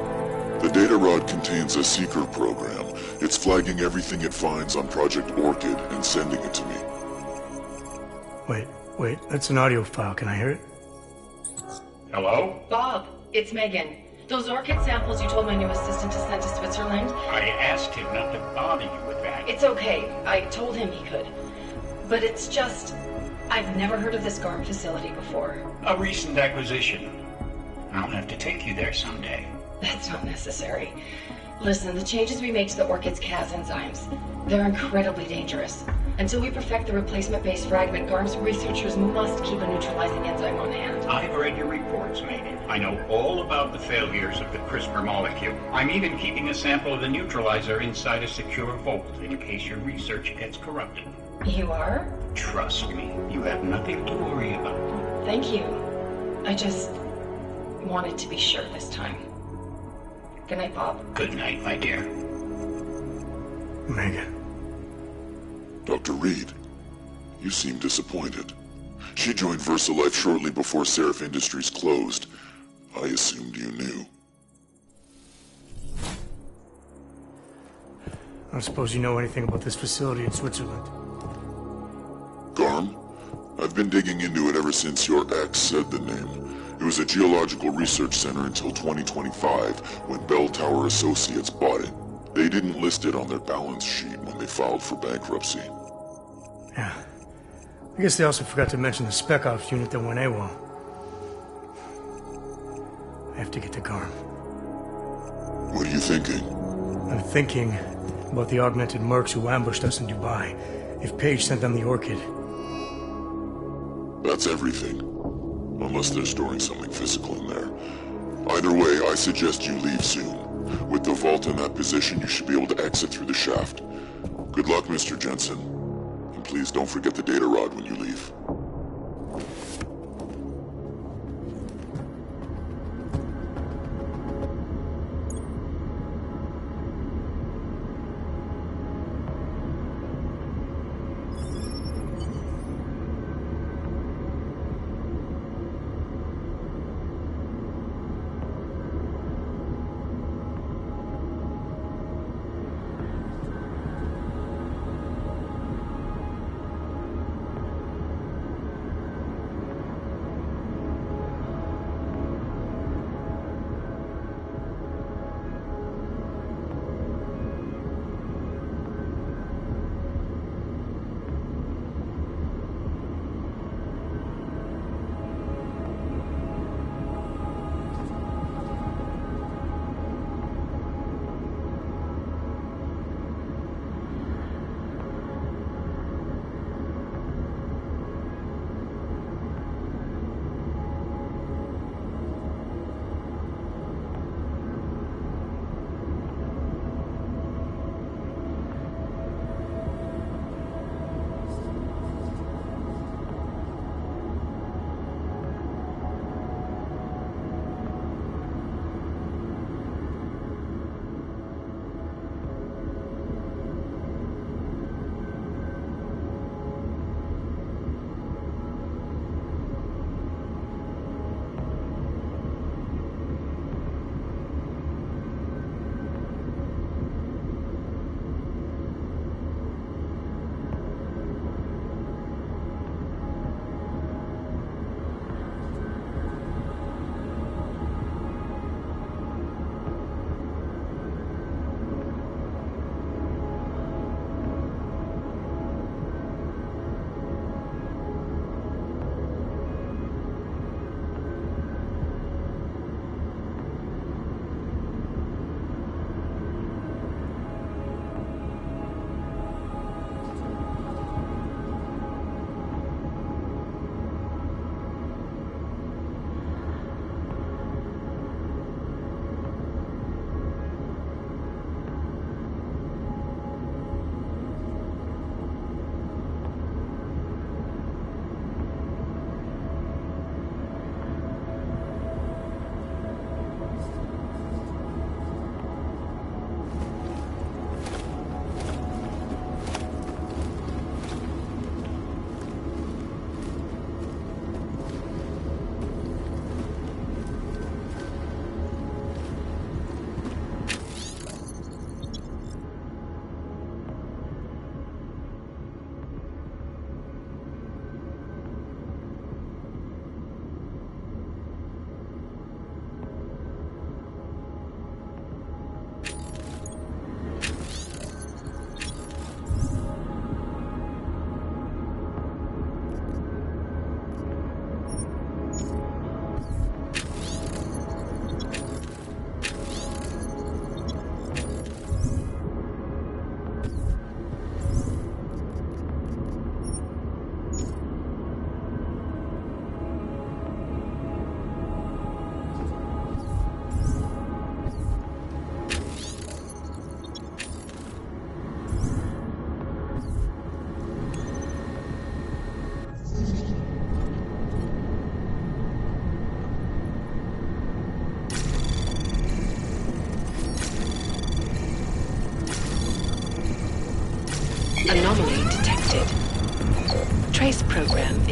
The data rod contains a secret program. It's flagging everything it finds on Project Orchid and sending it to me. Wait, that's an audio file. Can I hear it? Hello? Bob, it's Megan. Those orchid samples you told my new assistant to send to Switzerland? I asked him not to bother you with that. It's okay. I told him he could. But it's just... I've never heard of this GARM facility before. A recent acquisition. I'll have to take you there someday. That's not necessary. Listen, the changes we make to the orchid's Cas enzymes, they're incredibly dangerous. Until we perfect the replacement-based fragment, GARM's researchers must keep a neutralizing enzyme on hand. I've read your reports, Megan. I know all about the failures of the CRISPR molecule. I'm even keeping a sample of the neutralizer inside a secure vault in case your research gets corrupted. You are? Trust me, you have nothing to worry about. Thank you. I just wanted to be sure this time. Good night, Bob. Good night, my dear. Megan. Dr. Reed, you seem disappointed. She joined VersaLife shortly before Seraph Industries closed. I assumed you knew. I don't suppose you know anything about this facility in Switzerland. GARM? I've been digging into it ever since your ex said the name. It was a geological research center until 2025, when Bell Tower Associates bought it. They didn't list it on their balance sheet when they filed for bankruptcy. Yeah. I guess they also forgot to mention the Spec Ops unit that went AWOL. I have to get to GARM. What are you thinking? I'm thinking about the augmented mercs who ambushed us in Dubai. If Paige sent them the Orchid. That's everything. Unless they're storing something physical in there. Either way, I suggest you leave soon. With the vault in that position, you should be able to exit through the shaft. Good luck, Mr. Jensen. And please don't forget the data rod when you leave.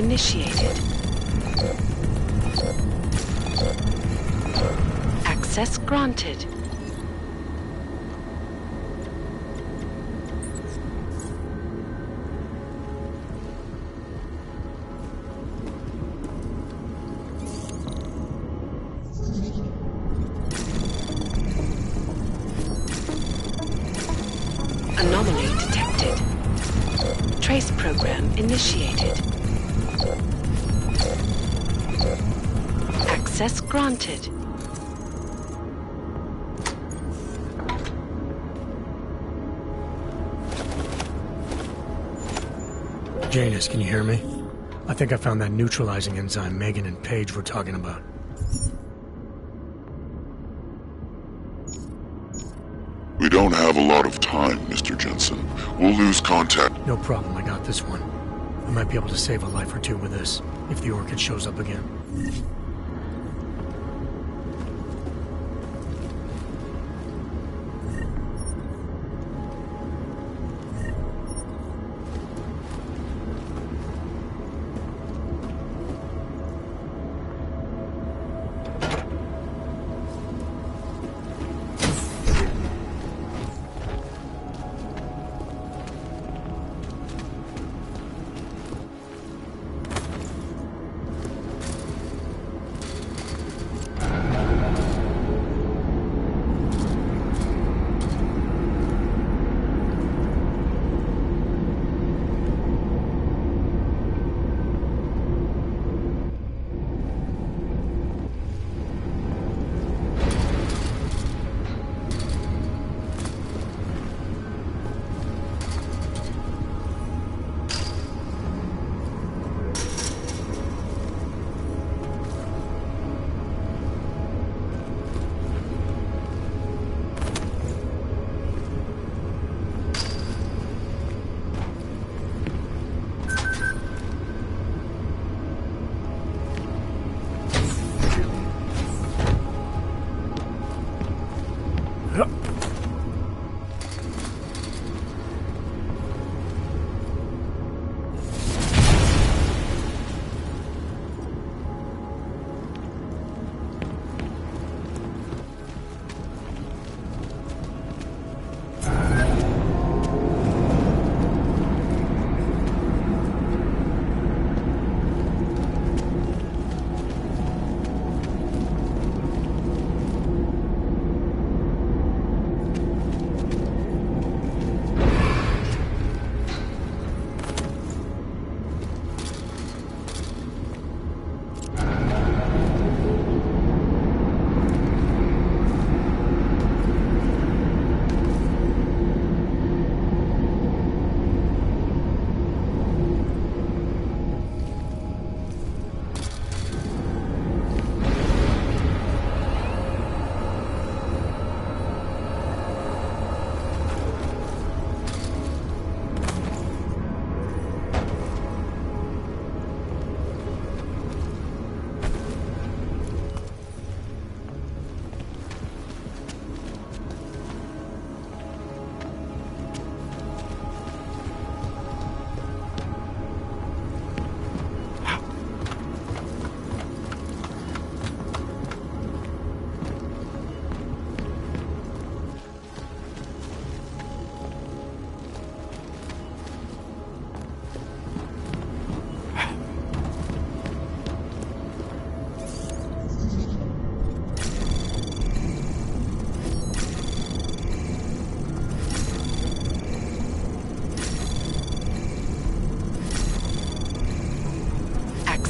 initiated. Access granted. Anomaly detected. Trace program initiated. Access granted. Janus, can you hear me? I think I found that neutralizing enzyme Megan and Paige were talking about. We don't have a lot of time, Mr. Jensen. We'll lose contact. No problem, I got this one. I might be able to save a life or two with this, if the Orchid shows up again.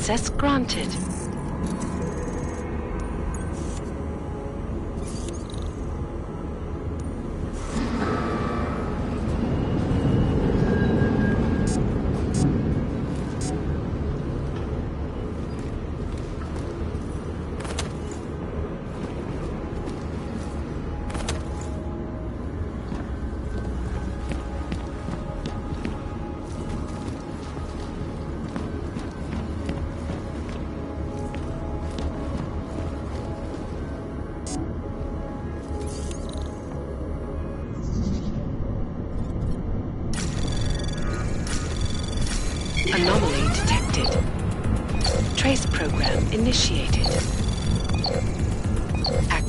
Access granted.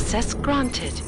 Access granted.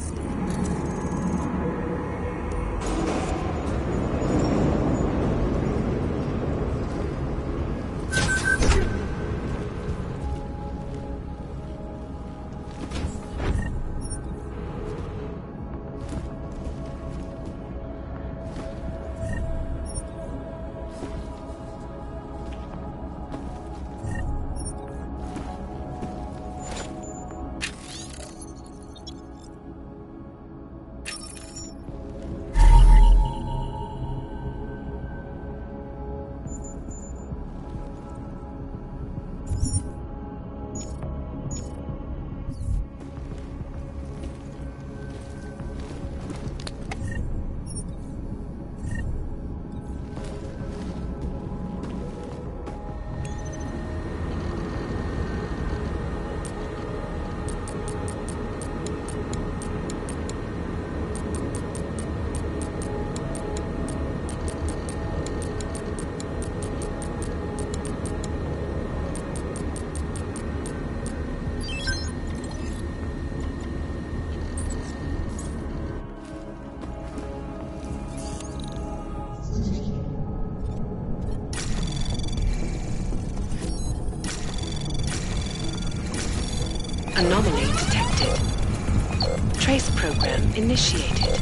Anomaly detected. Trace program initiated.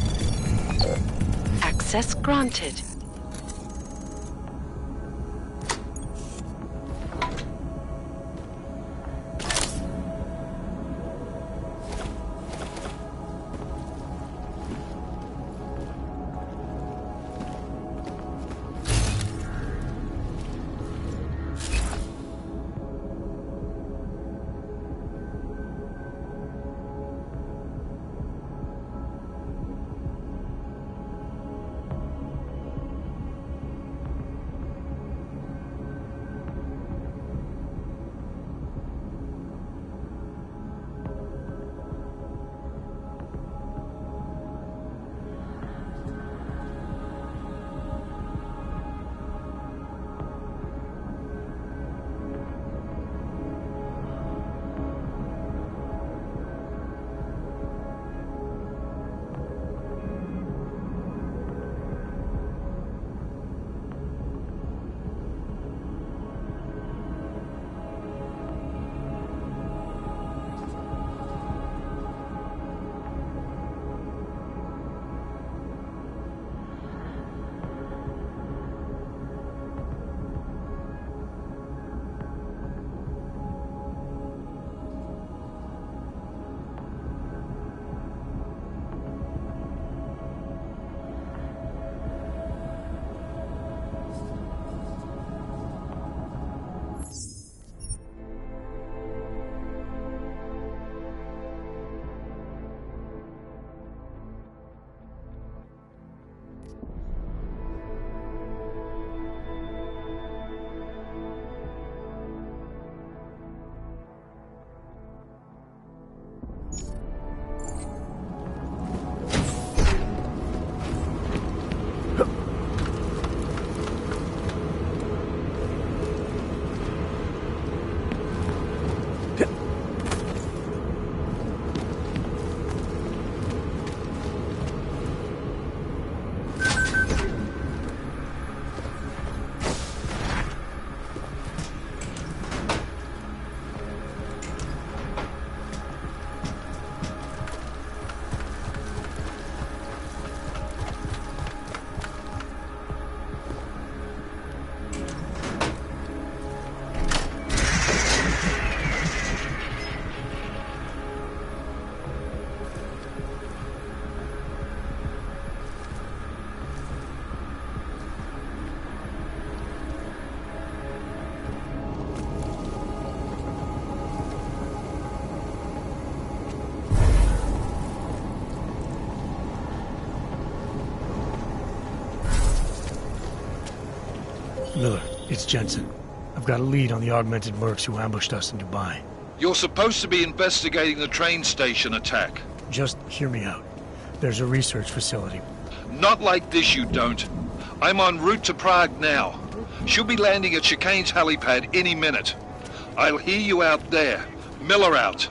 Access granted. Miller, it's Jensen. I've got a lead on the augmented mercs who ambushed us in Dubai. You're supposed to be investigating the train station attack. Just hear me out. There's a research facility. Not like this, you don't. I'm en route to Prague now. She'll be landing at Chicane's helipad any minute. I'll hear you out there. Miller out.